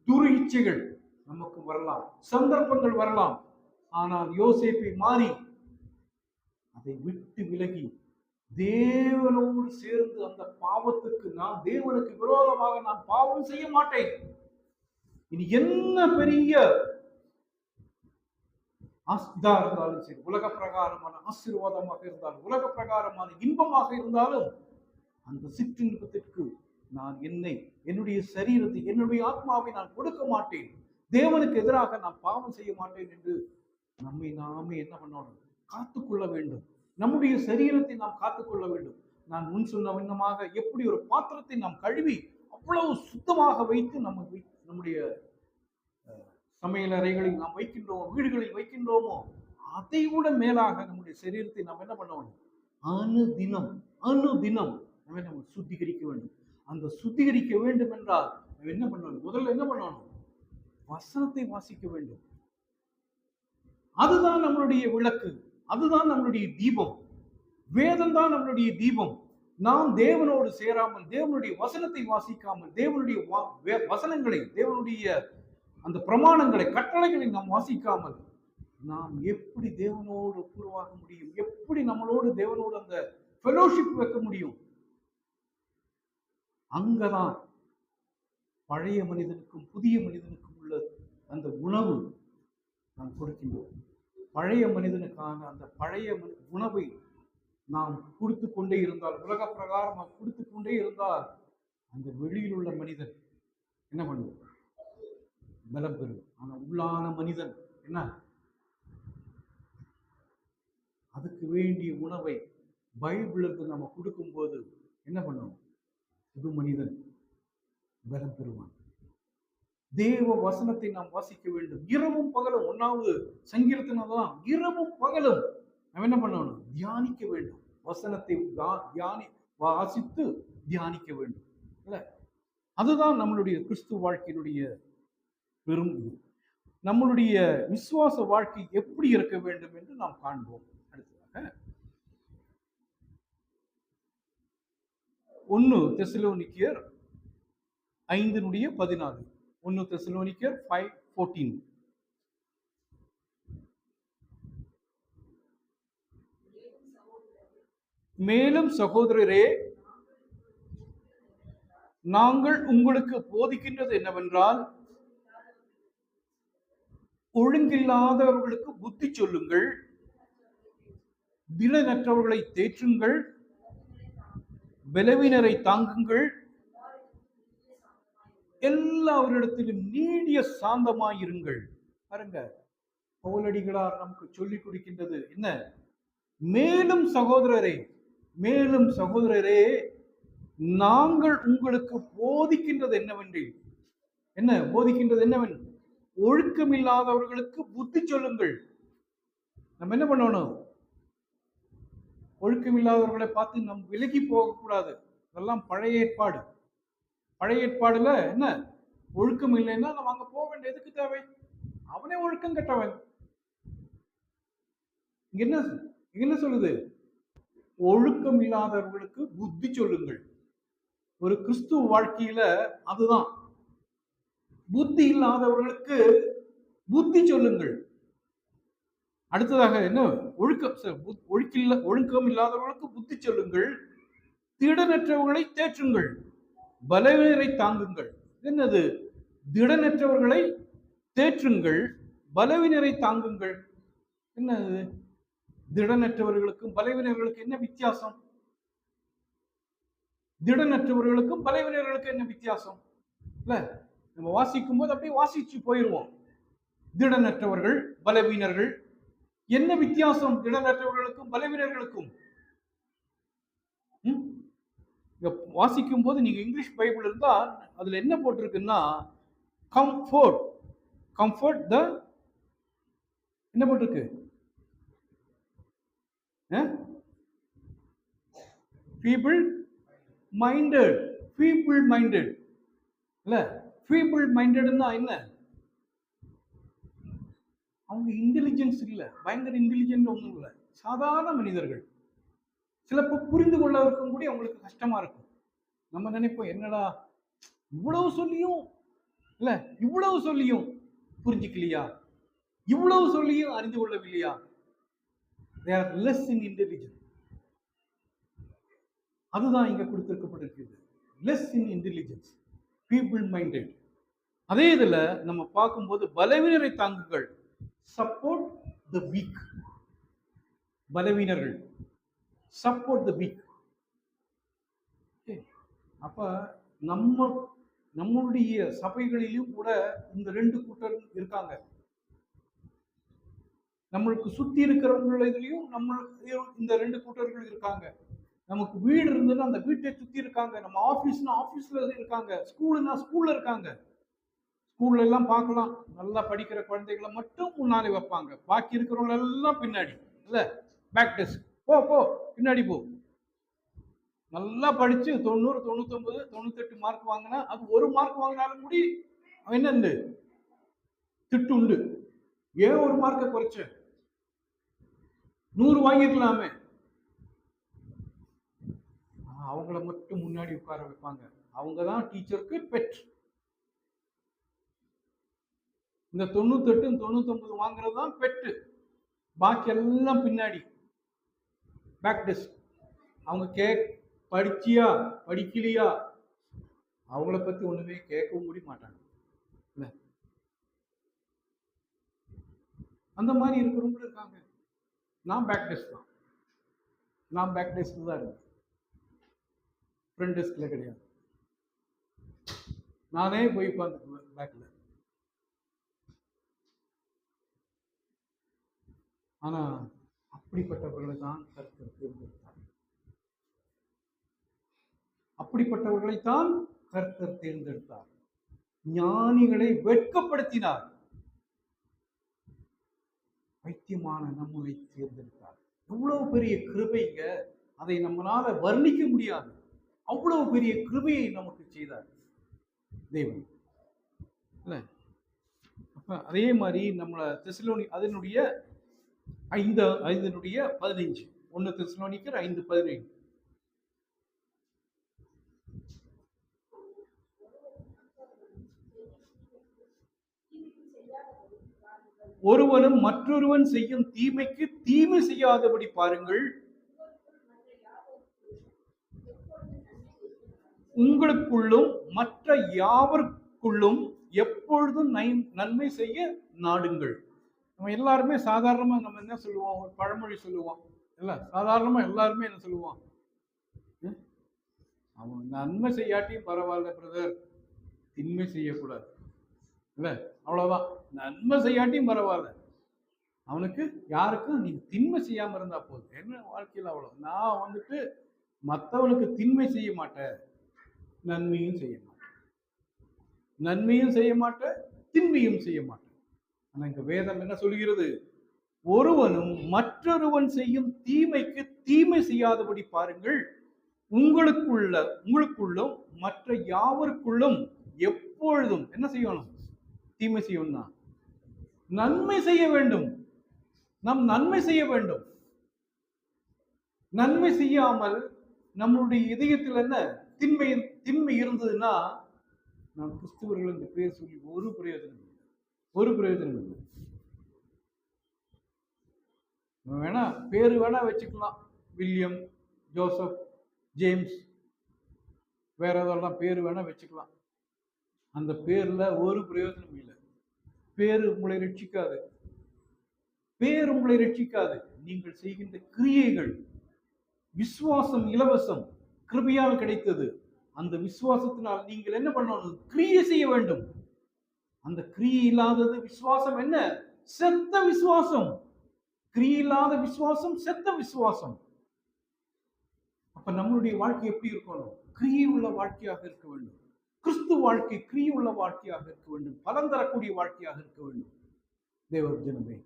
துரு இச்சைகள் நமக்கு வரலாம், சந்தர்ப்பங்கள் வரலாம். ஆனால் யோசேப்பை மாறி அதை விட்டு விலகி தேவனோடு சேர்ந்து அந்த பாவத்துக்கு, நான் தேவனுக்கு விரோதமாக நான் பாவம் செய்ய மாட்டேன். இனி என்ன பெரிய இருந்தாலும் சரி, உலக பிரகாரமான ஆசீர்வாதமாக இருந்தாலும், உலக பிரகாரமான இன்பமாக இருந்தாலும், அந்த சிற்றின்பத்திற்கு நான் என்னுடைய சரீரத்தை, என்னுடைய ஆத்மாவை நான் கொடுக்க மாட்டேன். தேவனுக்கு எதிராக நான் பாவம் செய்ய மாட்டேன் என்று நம்மை நாமே என்ன பண்ணணும்? காத்துக்கொள்ள வேண்டும். நம்முடைய சரீரத்தை நாம் காத்துக்கொள்ள வேண்டும். நான் முன் சொன்ன விண்ணமாக எப்படி ஒரு பாத்திரத்தை நாம் கழுவி அவ்வளவு சுத்தமாக வைத்து நம்முடைய சமையல் அறைகளில் நாம் வைக்கின்றோமோ, வீடுகளில் வைக்கின்றோமோ, அதை விட மேலாக நம்முடைய சரீரத்தை நாம் என்ன பண்ணணும்? அனுதினம் நம்ம சுத்திகரிக்க வேண்டும். அந்த சுத்திகரிக்க வேண்டும் என்றால் என்ன பண்ணணும்? முதல்ல என்ன பண்ணணும்? வசனத்தை வாசிக்க வேண்டும். அதுதான் நம்மளுடைய விளக்கு, அதுதான் நம்மளுடைய தீபம். வேதம் தான் நம்மளுடைய தீபம். நாம் தேவனோடு சேராமல், தேவனுடைய வசனத்தை வாசிக்காமல், தேவனுடைய வசனங்களை, தேவனுடைய அந்த பிரமாணங்களை, கட்டளைகளை நாம் வாசிக்காமல் நாம் எப்படி தேவனோடு ஒப்புரவாக முடியும்? எப்படி நம்மளோடு தேவனோடு அந்த ஃபெலோஷிப் வைக்க முடியும்? அங்கதான் பழைய மனிதனுக்கும் புதிய மனிதனுக்கும் உள்ள அந்த உணவு நாம் கொடுக்கின்றோம். பழைய மனிதனுக்கான அந்த பழைய உணவை நாம் கொடுத்து கொண்டே இருந்தால், உலக பிரகாரம் கொடுத்து கொண்டே இருந்தால், அந்த வெளியில் உள்ள மனிதன் என்ன பண்ணுவோம்? பலம் பெறும். ஆனா உள்ளான மனிதன் என்ன? அதுக்கு வேண்டிய உணவை பைபிளுக்கு நம்ம கொடுக்கும் போது என்ன பண்ணுவோம்? புது மனிதன் பலம் பெறுவான். தேவ வசனத்தை நாம் வாசிக்க வேண்டும். இரவும் பகலும். 1வது சங்கீர்த்தனம்தான். இரவும் பகலும் நம்ம என்ன பண்ணணும்? தியானிக்க வேண்டும். வசனத்தை வாசித்து தியானிக்க வேண்டும். இல்ல, அதுதான் நம்மளுடைய கிறிஸ்துவ வாழ்க்கையினுடைய பெரும் இது. நம்மளுடைய விசுவாச வாழ்க்கை எப்படி இருக்க வேண்டும் என்று நாம் காண்போம். அடுத்ததாக 1 தெசலோனிக்கேயர் 5:14. 1 தெசலோனிக்கேயர் 5:14. மேலும் சகோதரரே, நாங்கள் உங்களுக்கு போதிக்கின்றது என்னவென்றால், ஒழுங்கில்லாதவர்களுக்கு புத்தி சொல்லுங்கள், திடனற்றவர்களை தேற்றுங்கள், பலவீனரை தாங்குங்கள், எல்லாவரிடத்திலும் நீடிய சாந்தமாயிருங்கள். பாருங்க, பவுலடிகளார் நமக்கு சொல்லிக் கொடுக்கின்றது என்ன? மேலும் சகோதரரே, நாங்கள் உங்களுக்கு போதிக்கின்றது என்னவென்று, என்ன போதிக்கின்றது என்னவென், ஒழுக்கம் இல்லாதவர்களுக்கு புத்தி சொல்லுங்கள். நம்ம என்ன பண்ணணும்? ஒழுக்கம் இல்லாதவர்களை பார்த்து நம் விலகி போகக்கூடாது. அதெல்லாம் பழைய ஏற்பாடு. பழைய ஏற்பாடுல என்ன ஒழுக்கம் இல்லைன்னா நம்ம அங்க போக வேண்டிய எதுக்கு தேவை? அவனே ஒழுக்கம் கெட்டவன். என்ன என்ன சொல்லுது? ஒழுக்கம் இல்லாதவர்களுக்கு புத்தி சொல்லுங்கள். ஒரு கிறிஸ்துவ வாழ்க்கையில அதுதான். புத்தி இல்லாதவர்களுக்கு புத்தி சொல்லுங்கள். அடுத்ததாக என்ன? ஒழுக்கம் இல்லாதவர்களுக்கு புத்தி சொல்லுங்கள், திடனற்றவர்களை தேற்றுங்கள், பலவீனரை தாங்குங்கள். என்னது? திடனற்றவர்களை தேற்றுங்கள், பலவீனரை தாங்குங்கள். என்னது? திடனற்றவர்களுக்கும் பலவீனர்களுக்கு என்ன வித்தியாசம்? திடனற்றவர்களுக்கும் பலவீனர்களுக்கு என்ன வித்தியாசம்? இல்ல, நம்ம வாசிக்கும் போது அப்படியே வாசிச்சு போயிருவோம். திடனற்றவர்கள், பலவீனர்கள், என்ன வித்தியாசம் திடனற்றவர்களுக்கும் பலவீனர்களுக்கும்? வாசிக்கும் போது நீங்க இங்கிலீஷ் பைபிள் இருந்தா அதுல என்ன போட்டிருக்குன்னா, கம்ஃபர்ட் கம்ஃபர்ட் த, என்ன போட்டிருக்கு? Feeble minded. ஃபீபிள் மைண்டட் இல்ல, ஃபீபிள் மைண்டட்னா என்ன? அவங்க இன்டெலிஜென்ஸ் இல்ல, பயங்கர இன்டெலிஜென்ட் ஒன்றும் இல்லை, சாதாரண மனிதர்கள். சிலப்போ புரிந்து கொள்ளவருக்கும் கூட அவங்களுக்கு கஷ்டமா இருக்கும். நம்ம நினைப்போம், என்னடா இவ்வளவு சொல்லியும் இல்ல, இவ்வளவு சொல்லியும் புரிஞ்சுக்கலையா, இவ்வளவு சொல்லியும் அறிந்து கொள்ளவில்லையா? they are less in intelligence. அதுதான் இங்க கொடுத்திருக்கப்பட்டிருக்கிறது, less in intelligence, feeble minded. அதே இதுல நம்ம பார்க்கும்போது பலவீனரை தாங்குங்கள், support the weak. பலவீனர்கள் support the weak. அப்ப நம்முடைய சபைகளிலும் கூட இந்த ரெண்டு கூட்டர் இருக்காங்க. நம்மளுக்கு சுத்தி இருக்கிறவங்களிலையும் நம்ம இந்த ரெண்டு கூட்டர்கள் இருக்காங்க. நமக்கு வீடு இருந்ததுன்னா அந்த வீட்டை சுத்தி இருக்காங்க. நம்ம ஆபீஸ்னா ஆபீஸ்ல இருக்காங்க. ஸ்கூல்னா ஸ்கூல்ல இருக்காங்க. ஸ்கூல்ல எல்லாம் பார்க்கலாம், நல்லா படிக்கிற குழந்தைகளை மட்டும் முன்னாடி வைப்பாங்க, பாக்கி இருக்கிறவங்க எல்லாம் பின்னாடி. இல்ல, பேக் டெஸ்க், போ போ பின்னாடி போ. நல்லா படிச்சு 90, 99, 98 மார்க் வாங்கினா, அது ஒரு மார்க் வாங்கினாலும் கூட அவன் என்ன திட்டு உண்டு. ஏன் ஒரு மார்க்கை குறைச்ச? 100 வாங்கிருக்கலாமே. அவங்கள மட்டும் முன்னாடி உட்கார வைப்பாங்க. அவங்கதான் டீச்சருக்கு பெட். இந்த 98, 99 வாங்குறது தான் பெட்டு, பாக்கி எல்லாம் பின்னாடி பேக் டெஸ்க். அவங்க படிச்சியா படிக்கலையா அவங்கள பத்தி ஒண்ணுமே கேட்கவும் முடிய மாட்டாங்க. அந்த மாதிரி இருக்கிறவங்க இருக்காங்க. நான் பேக் டெஸ்க் தான், நான் பேக் டெஸ்க் தான் இருக்கேன், ஃப்ரண்ட் டெஸ்க்ல கிடையாது. நானே போய் உட்காந்துக்குவேன் பேக்ல. ஆனா அப்படிப்பட்டவர்களை தான் கர்த்தர் தேர்ந்தெடுத்தார். அப்படிப்பட்டவர்களைத்தான் கர்த்தர் தேர்ந்தெடுத்தார். ஞானிகளை வெட்கப்படுத்தினார், பைத்தியமான நம்மை தேர்ந்தெடுத்தார். எவ்வளவு பெரிய கிருபைங்க, அதை நம்மளால வர்ணிக்க முடியாது. அவ்வளவு பெரிய கிருபையை நமக்கு செய்தார் தேவன். அதே மாதிரி நம்மள தெசலோனி அதனுடைய 5:15, 1 தெசலோனிக்கர் 5:15. ஒருவனும் மற்றொருவன் செய்யும் தீமைக்கு தீமை செய்யாதபடி பாருங்கள், உங்களுக்குள்ளும் மற்ற யாவருக்குள்ளும் எப்பொழுதும் நன்மை செய்ய நாடுங்கள். நம்ம எல்லாருமே சாதாரணமா நம்ம என்ன சொல்லுவோம், ஒரு பழமொழி சொல்லுவோம் இல்ல, சாதாரணமா எல்லாருமே என்ன சொல்லுவோம், அவன் நன்மை செய்யாட்டியும் பரவாயில்ல பிரதர், தின்மை செய்யக்கூடாது இல்ல, அவ்வளவுதான். நன்மை செய்யாட்டியும் பரவாயில்ல, அவனுக்கு யாருக்கும் நீ தின்மை செய்யாம இருந்தா போதும், என்ன வாழ்க்கையில் அவ்வளவு. நான் மற்றவனுக்கு திண்மை செய்ய மாட்ட, நன்மையும் செய்ய மாட்ட, நன்மையும் செய்ய மாட்ட, திண்மையும் செய்ய மாட்ட. ஆனா இங்க வேதம் என்ன சொல்கிறது? ஒருவனும் மற்றொருவன் செய்யும் தீமைக்கு தீமை செய்யாதபடி பாருங்கள், உங்களுக்குள்ளும் மற்ற யாவருக்குள்ளும் எப்பொழுதும் என்ன செய்யணும்? தீமை செய்யணும்னா நன்மை செய்ய வேண்டும். நாம் நன்மை செய்ய வேண்டும். நன்மை செய்யாமல் நம்மளுடைய இதயத்தில் என்ன திண்மை இருந்ததுன்னா நாம் கிறிஸ்துவர்கள் என்று பேர் சொல்லி ஒரு பிரயோஜனம் இல்லை. ஒரு பிரயோஜனம் இல்லை. வேணா பேரு வேணா வச்சுக்கலாம், வில்லியம், ஜோசப், ஜேம்ஸ், வேற ஏதெல்லாம் பேரு வேணா வச்சுக்கலாம். அந்த பேர்ல ஒரு பிரயோஜனம் இல்லை. பேரு உங்களை ரட்சிக்காது. பேர் உங்களை ரட்சிக்காது. நீங்கள் செய்கின்ற கிரியைகள். விசுவாசம் இலவசம், கிருபையால் கிடைத்தது. அந்த விசுவாசத்தினால் நீங்கள் என்ன பண்ணணும்? கிரியை செய்ய வேண்டும். அந்த கிரியை இல்லாதது விசுவாசம் என்ன? செத்த விசுவாசம். கிரியை இல்லாத விசுவாசம் செத்த விசுவாசம். அப்ப நம்மளுடைய வாழ்க்கை எப்படி இருக்கணும்? கிரியை உள்ள வாழ்க்கையாக இருக்க வேண்டும். கிறிஸ்து வாழ்க்கை கிரியை உள்ள வாழ்க்கையாக இருக்க வேண்டும். பலன் தரக்கூடிய வாழ்க்கையாக இருக்க வேண்டும். தேவ ஜனமே,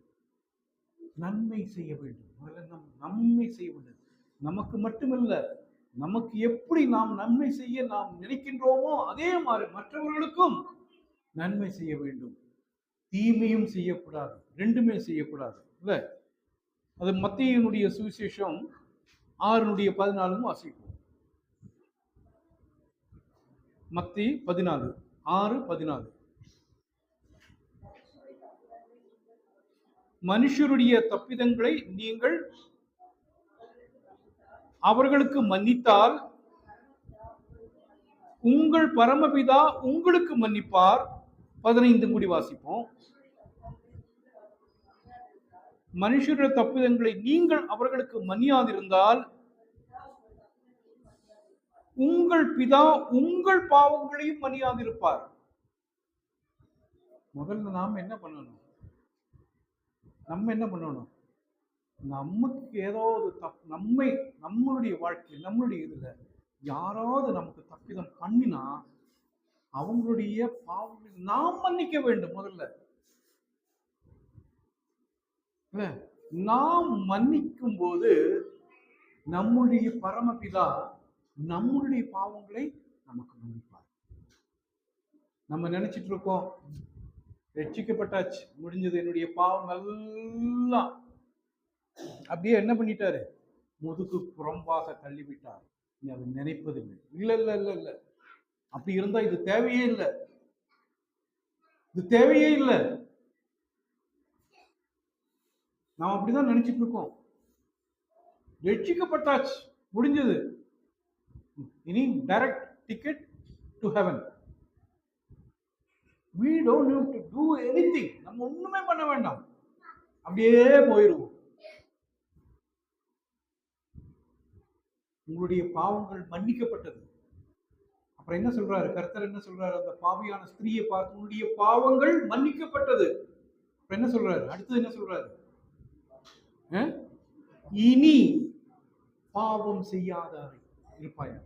நன்மை செய்ய வேண்டும். முதல்ல நன்மை செய்ய வேண்டும். நமக்கு மட்டுமல்ல, நமக்கு எப்படி நாம் நன்மை செய்ய நாம் நினைக்கின்றோமோ அதே மாதிரி மற்றவர்களுக்கும் நன்மை செய்ய வேண்டும். தீமையும் செய்யக்கூடாது. ரெண்டுமே செய்யக்கூடாது இல்ல? அது மத்தேயுனுடைய சுவிசேஷம் 6:14 வாசிப்போம். மத்தேயு 6:14. மனுஷருடைய தப்பிதங்களை நீங்கள் அவர்களுக்கு மன்னித்தால் உங்கள் பரமபிதா உங்களுக்கு மன்னிப்பார். 15 கூடி வாசிப்போம். மனுஷருடைய தப்பிதங்களை நீங்கள் அவர்களுக்கு மன்னியாதிருந்தால் உங்கள் பிதா உங்கள் பாவங்களையும் மன்னியாதிருப்பார். முதல்ல நாம் என்ன பண்ணணும்? நமக்கு ஏதாவது நம்மளுடைய வாழ்க்கையில் நம்மளுடைய இதுல யாராவது நமக்கு தப்பிதம் பண்ணினா அவங்களுடைய பாவங்களை நாம் மன்னிக்க வேண்டும். முதல்ல நாம் மன்னிக்கும் போது நம்முடைய பரமபிதா நம்மளுடைய பாவங்களை நமக்கு மன்னிப்பார். நம்ம நினைச்சிட்டு இருக்கோம், ரட்சிக்கப்பட்டாச்சு, முடிஞ்சது, என்னுடைய பாவம் எல்லாம் அப்படியே என்ன பண்ணிட்டாரு? முதுகு புறம்பாக தள்ளிவிட்டார். நீ அதை நினைப்பதில்லை. இல்ல இல்ல இல்ல இல்ல, அப்படி இருந்தா இது தேவையே இல்லை. இது தேவையே இல்லை. நாம் அப்படிதான் நினைச்சிட்டு இருக்கோம். ரட்சிக்கப்பட்டாச்சு, முடிஞ்சது, இனி direct ticket to heaven. We don't need to do anything. நம்ம ஒண்ணுமே பண்ண வேண்டாம், அப்படியே போயிருவோம். உங்களுடைய பாவங்கள் மன்னிக்கப்பட்டது. அப்புறம் என்ன சொல்றாரு கர்த்தர்? என்ன சொல்றாரு? அந்த பாவியான ஸ்திரீயை பார்த்து உங்களுடைய பாவங்கள் மன்னிக்கப்பட்டது. அப்புறம் என்ன சொல்றாரு? அடுத்தது என்ன சொல்றாரு? இனி பாவம் செய்யாத இருப்பாயா?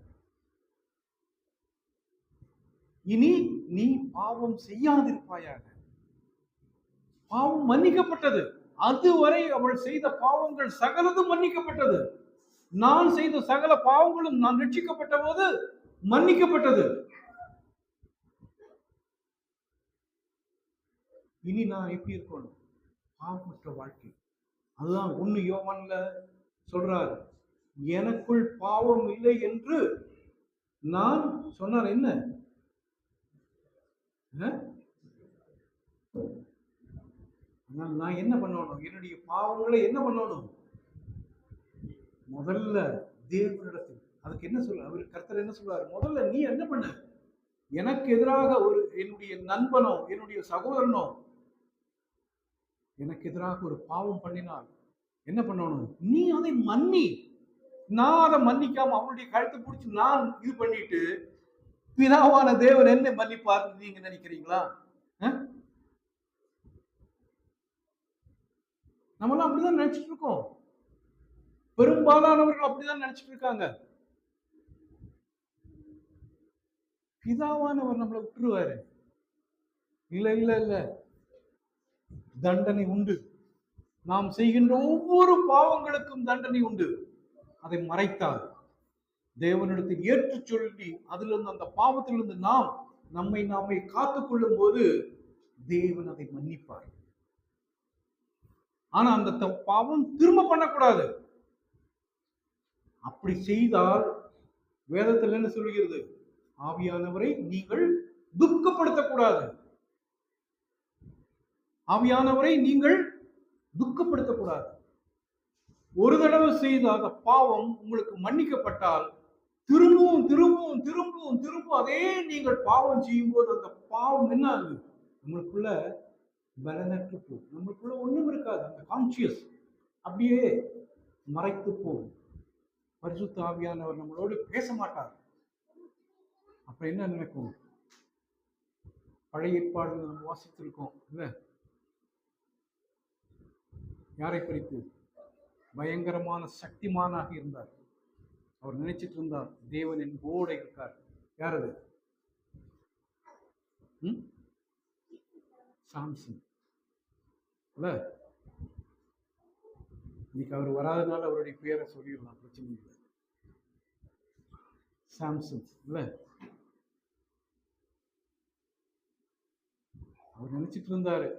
இனி நீ பாவம் செய்யாதிருப்பாயாக. பாவம் மன்னிக்கப்பட்டது. அதுவரை அவள் செய்த பாவங்கள் சகலதும் மன்னிக்கப்பட்டது. நான் செய்த சகல பாவங்களும் நான் ரட்சிக்கப்பட்ட போது மன்னிக்கப்பட்டது. இனி நான் எப்படி இருக்கணும்? பாவமற்ற வாழ்க்கை. அதுதான் 1 யோவான்ல சொல்றார், எனக்குள் பாவம் இல்லை என்று நான் சொன்னார். என்ன நான் என்ன பண்ணணும்? என்னுடைய பாவங்களை என்ன பண்ணணும்? முதல்ல தேவனிடத்தில். அதுக்கு என்ன சொல்ற அவர்? கர்த்தர் என்ன சொல்றாரு? முதல்ல நீ என்ன பண்ண? எனக்கு எதிராக என்னுடைய நண்பனோ என்னுடைய சகோதரனோ எனக்கு எதிராக ஒரு பாவம் பண்ணினால் என்ன பண்ணணும்? நீ அதை மன்னி. நான் அதை மன்னிக்காம அவனுடைய கழுத்தை பிடிச்சி நான் இது பண்ணிட்டு பிதாவான தேவன் என்ன மன்னிப்பார் நீங்க நினைக்கிறீங்களா? நம்மளாம் அப்படிதான் நினைச்சிட்டு இருக்கோம். பெரும்பாலானவர்கள் அப்படிதான் நினைச்சிட்டு இருக்காங்க. பிதாவானவர் நம்மளை விட்டுருவாரு. இல்ல இல்ல இல்ல, தண்டனை உண்டு. நாம் செய்கின்ற ஒவ்வொரு பாவங்களுக்கும் தண்டனை உண்டு. அதை மறைத்தால், தேவனிடத்தில் ஏற்று சொல்லி அதிலிருந்து, அந்த பாவத்திலிருந்து நம்மை நாமே காத்துக் கொள்ளும் போது தேவன் அதை மன்னிப்பார். ஆனா அந்த பாவம் திரும்ப பண்ணக்கூடாது. அப்படி செய்தால் வேதத்தில் என்ன சொல்கிறது? ஆவியானவரை நீங்கள் துக்கப்படுத்தக்கூடாது. ஆவியானவரை நீங்கள் துக்கப்படுத்தக்கூடாது. ஒரு தடவை செய்த அந்த பாவம் உங்களுக்கு மன்னிக்கப்பட்டால் திரும்பவும் திரும்பவும் திரும்பவும் திரும்பவும் அதே நீங்கள் பாவம் செய்யும் போது அந்த பாவம் என்ன ஆகுது? நம்மளுக்குள்ள பலனற்று போகும். நம்மளுக்குள்ள ஒண்ணும் இருக்காது. அந்த கான்சியஸ் அப்படியே மறைத்து போகும். பரிசுத்த ஆவியானவர் நம்மளோடு பேச மாட்டார். அப்ப என்ன நடக்கும்? பழைய ஏற்பாடு நம்ம வாசித்திருக்கோம் இல்ல? யாரை குறித்து? பயங்கரமான சக்திமானாக இருந்தார். அவர் நினைச்சிட்டு இருந்தார் தேவன் என்போட இருக்கார். யார் அது? சாம்சன் இல்ல? இன்னைக்கு அவர் வராதனால அவருடைய பேரை சொல்லிடலாம், பிரச்சனை இல்லை. சாம்சன் இல்ல? அவர் நினைச்சிட்டு இருந்தாரு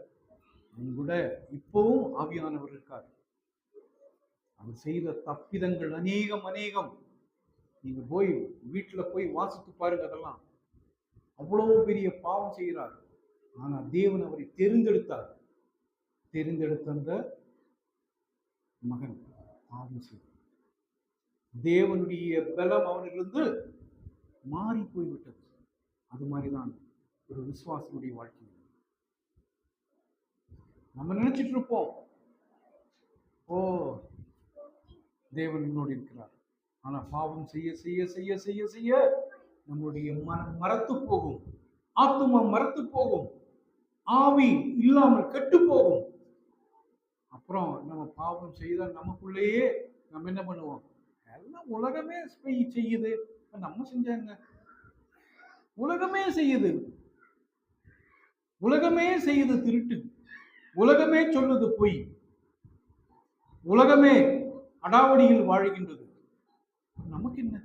கூட இப்பவும் ஆவியானவர் இருக்கார். அவர் செய்த தப்பிதங்கள் அநேகம் அநேகம். நீங்க போய் வீட்டுல போய் வாசித்து பாருங்க. அதெல்லாம் அவ்வளவு பெரிய பாவம் செய்கிறார். ஆனா தேவன் அவரை தெரிந்தெடுத்தார். தெரிந்தெடுத்த அந்த மகன் பாவம் செய்தார். தேவனுடைய பலம் அவனிலிருந்து மாறி போய்விட்டது. அது மாதிரிதான் ஒரு விசுவாசனுடைய வாழ்க்கை. நம்ம நினைச்சிட்டு இருப்போம், ஓ தேவன் என்னோடு இருக்கிறார். ஆனா பாவம் செய்ய செய்ய செய்ய செய்ய செய்ய நம்முடைய மனம் மரத்து போகும், ஆத்துமா மரத்து போகும், ஆவி இல்லாமல் கெட்டு போகும். அப்புறம் நம்ம பாவம் செய்தால் நமக்குள்ளேயே நம்ம என்ன பண்ணுவோம்? எல்லாம் உலகமே செய்யுது, நம்ம செஞ்சாங்க. உலகமே செய்யுது, உலகமே செய்யுது திருட்டு, உலகமே சொல்லுது பொய், உலகமே அடாவடியில் வாழ்கின்றது. நமக்கு என்ன?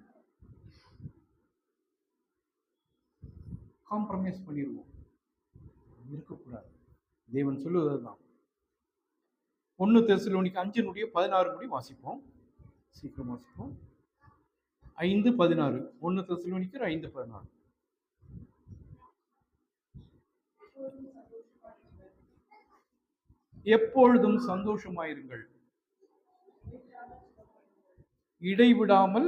காம்ப்ரமைஸ் பண்ணிடுவோம். இருக்கக்கூடாது. தேவன் சொல்லுவதுதான். 1 தெசலோனிக்கர் 5:16 வாசிப்போம். சீக்கிரம் வாசிப்போம். 5:16. 1 தெசலோனிக்கர் 5:16. எப்பொழுதும் சந்தோஷமாயிருங்கள், இடைவிடாமல்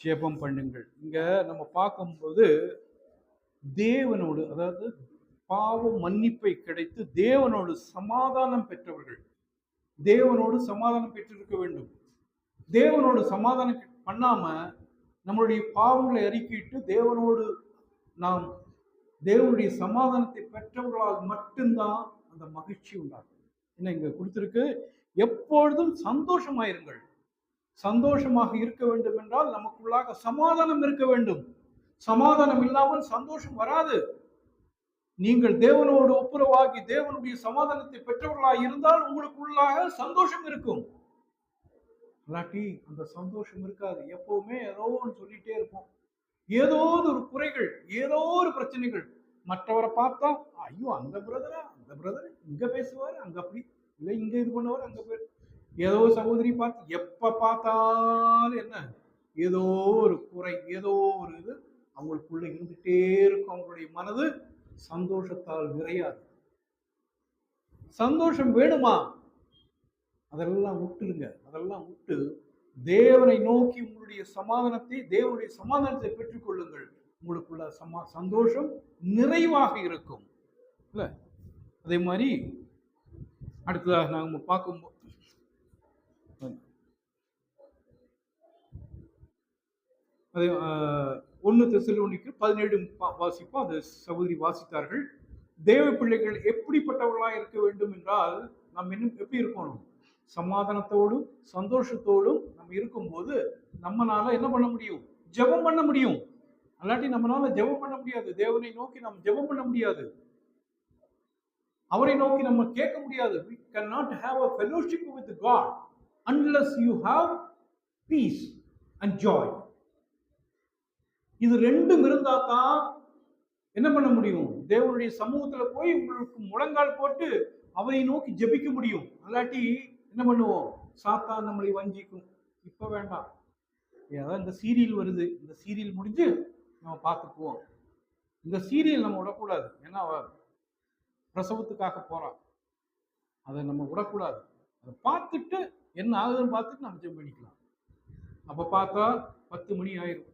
ஜெபம் பண்ணுங்கள். இங்க நம்ம பார்க்கும்போது தேவனோடு, அதாவது பாவ மன்னிப்பை கிடைத்து தேவனோடு சமாதானம் பெற்றவர்கள், தேவனோடு சமாதானம் பெற்றிருக்க வேண்டும். தேவனோடு சமாதானம் பண்ணாம நம்மளுடைய பாவங்களை அறிக்கையிட்டு தேவனோடு நாம் தேவனுடைய சமாதானத்தை பெற்றவர்களால் மட்டும்தான் அந்த மகிழ்ச்சி உண்டாகும். என்ன இங்க கொடுத்திருக்கு? எப்பொழுதும் சந்தோஷமாயிருங்கள். சந்தோஷமாக இருக்க வேண்டும் என்றால் நமக்குள்ளாக சமாதானம் இருக்க வேண்டும். சமாதானம் இல்லாமல் சந்தோஷம் வராது. நீங்கள் தேவனோடு ஒப்புரவாகி தேவனுடைய சமாதானத்தை பெற்றவர்களாக இருந்தால் உங்களுக்குள்ளாக சந்தோஷம் இருக்கும். இல்லாட்டி அந்த சந்தோஷம் இருக்காது. எப்பவுமே ஏதோ ஒன்று சொல்லிட்டே இருப்போம். ஏதோ ஒரு குறைகள், ஏதோ ஒரு பிரச்சனைகள். மற்றவரை பார்த்தா ஐயோ அந்த பிரதரா, அந்த பிரதர் இங்க பேசுவாரு, அங்க அப்படி இல்லை, இங்க இது பண்ணுவாரு, அங்க போய் ஏதோ சகோதரி பார்த்து எப்ப பார்த்தாலும் என்ன ஏதோ ஒரு குறை, ஏதோ ஒரு இது அவங்களுக்குள்ள இருந்துட்டே இருக்கும். அவங்களுடைய மனது சந்தோஷத்தால் நிறையாது. சந்தோஷம் வேணுமா? அதெல்லாம் விட்டுருங்க. அதெல்லாம் விட்டு தேவனை நோக்கி உங்களுடைய சமாதானத்தை, தேவனுடைய சமாதானத்தை பெற்றுக் கொள்ளுங்கள். உங்களுக்குள்ள சந்தோஷம் நிறைவாக இருக்கும் இல்ல? அதே மாதிரி அடுத்ததாக நாம பார்க்கும்போது 1 தெசலோனிக்கர் 17 வாசிப்போம். அந்த சகோதரி வாசித்தார்கள். தேவ பிள்ளைகள் எப்படிப்பட்டவர்களாக இருக்க வேண்டும் என்றால், நாம் இன்னும் எப்படி இருக்கணும்? சமாதானத்தோடும் சந்தோஷத்தோடும் நம்ம இருக்கும்போது நம்மளால என்ன பண்ண முடியும்? ஜெபம் பண்ண முடியும். அல்லாட்டி நம்மளால ஜெபம் பண்ண முடியாது. தேவனை நோக்கி நம்ம ஜெபம் பண்ண முடியாது. அவரை நோக்கி நம்ம கேட்க முடியாது. We cannot have a fellowship with God unless you have peace and joy. இது ரெண்டும் இருந்தா தான் என்ன பண்ண முடியும்? தேவனுடைய சமூகத்துல போய் உங்களுக்கு முழங்கால் போட்டு அவரை நோக்கி ஜெபிக்க முடியும். அல்லாட்டி என்ன பண்ணுவோம்? சாத்தான் நம்மளை வஞ்சிக்கும். இப்ப வேண்டாம், ஏதாவது இந்த சீரியல் வருது, இந்த சீரியல் முடிஞ்சு நம்ம பார்த்துக்குவோம். இந்த சீரியல் நம்ம விடக்கூடாது. ஏன்னா அவ பிரசவத்துக்காக போறான், அதை நம்ம விடக்கூடாது. அதை பார்த்துட்டு என்ன ஆகுதுன்னு பார்த்துட்டு நம்ம ஜெபம் பண்ணிக்கலாம். அப்ப பார்த்தா 10 மணி ஆயிரும்.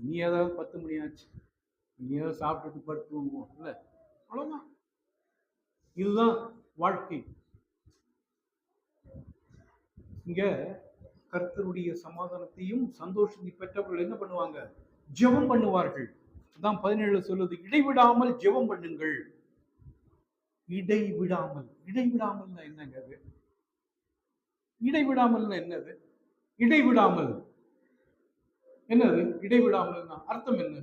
நீ ஏதாவது 10 மணி ஆச்சு, நீ ஏதாவது சாப்பிட்டுட்டு படுத்துவோம் இல்லை, அவ்வளவுதான். இதுதான் வாழ்க்கை. இங்க கர்த்தருடைய சமாதானத்தையும் சந்தோஷத்தை பெற்றவர்கள் என்ன பண்ணுவாங்க? ஜெபம் பண்ணுவார்கள். அதான் 17 சொல்லுது, இடைவிடாமல் ஜெபம் பண்ணுங்கள். இடைவிடாமல். இடைவிடாமல் என்னங்க? இடைவிடாமல் என்னது? இடைவிடாமல் என்னது? இடைவிடாமல் அர்த்தம் என்ன?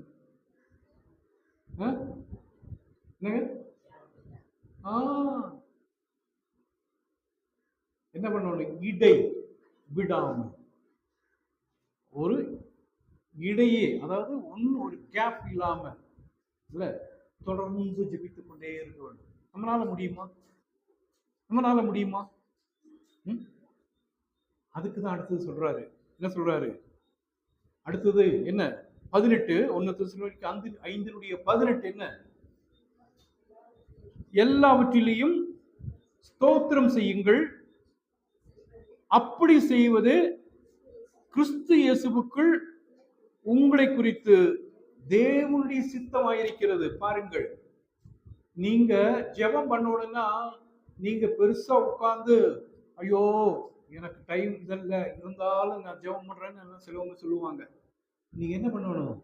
என்ன பண்ணணும்? இடை விடாமல். ஒரு இடையே, அதாவது ஒரு கேப் இல்லாம இல்ல, தொடர்ந்து ஜெபித்துக் கொண்டே இருக்க வேண்டும். நம்மளால முடியுமா? நம்மளால முடியுமா? அதுக்குதான் அடுத்தது சொல்றாரு. என்ன சொல்றாரு அடுத்தது? என்ன? 18 1 தெசலோனிக்கேயர் 5:18 என்ன? எல்லாவற்றிலையும் ஸ்தோத்திரம் செய்யுங்கள், அப்படி செய்வது கிறிஸ்து இயேசுவுக்குள் உங்களை குறித்து தேவனுடைய சித்தமாயிருக்கிறது. பாருங்கள், நீங்க ஜெபம் பண்ணணும்னா நீங்க பெருசா உட்கார்ந்து ஐயோ எனக்கு டைம் இதல்ல, இருந்தாலும் நான் ஜெபம் பண்றேன்னு சிலவங்க சொல்லுவாங்க. நீங்க என்ன பண்ணணும்?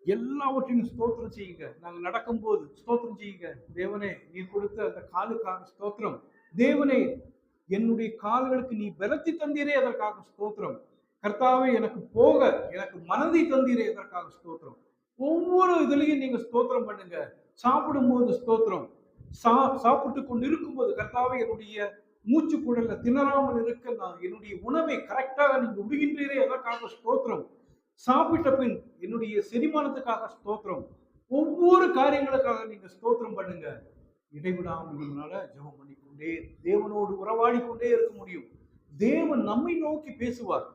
எல்லாவற்றையும் ஸ்தோத்திரம் செய்யுங்க. நாங்க நடக்கும்போது ஸ்தோத்திரம் செய்யுங்க. தேவனே, நீ கொடுத்த அந்த காலுக்காக ஸ்தோத்திரம். தேவனே, என்னுடைய கால்களுக்கு நீ பலத்தை தந்தீரே, அதற்காக ஸ்தோத்திரம். கர்த்தாவே, எனக்கு போக எனக்கு மனதை தந்தீரே, அதற்காக ஸ்தோத்திரம். ஒவ்வொரு இதுலயும் நீங்க ஸ்தோத்திரம் பண்ணுங்க. சாப்பிடும் போது ஸ்தோத்திரம். சாப்பிட்டு கொண்டு இருக்கும்போது, கர்த்தாவே, என்னுடைய மூச்சு குழல்ல திணறாமல் இருக்க நான் என்னுடைய உணவை கரெக்டாக நீங்க விடுகின்றீரே, அதற்காக ஸ்தோத்திரம். சாப்பிட்ட பின் என்னுடைய செரிமானத்துக்காக ஸ்தோத்திரம். ஒவ்வொரு காரியங்களுக்காக நீங்க ஸ்தோத்திரம் பண்ணுங்க. இடைவிடாமல் நம்மளால ஜெபம் பண்ணிக்கொண்டே தேவனோடு உறவாடி கொண்டே இருக்க முடியும். தேவன் நம்மை நோக்கி பேசுவார்.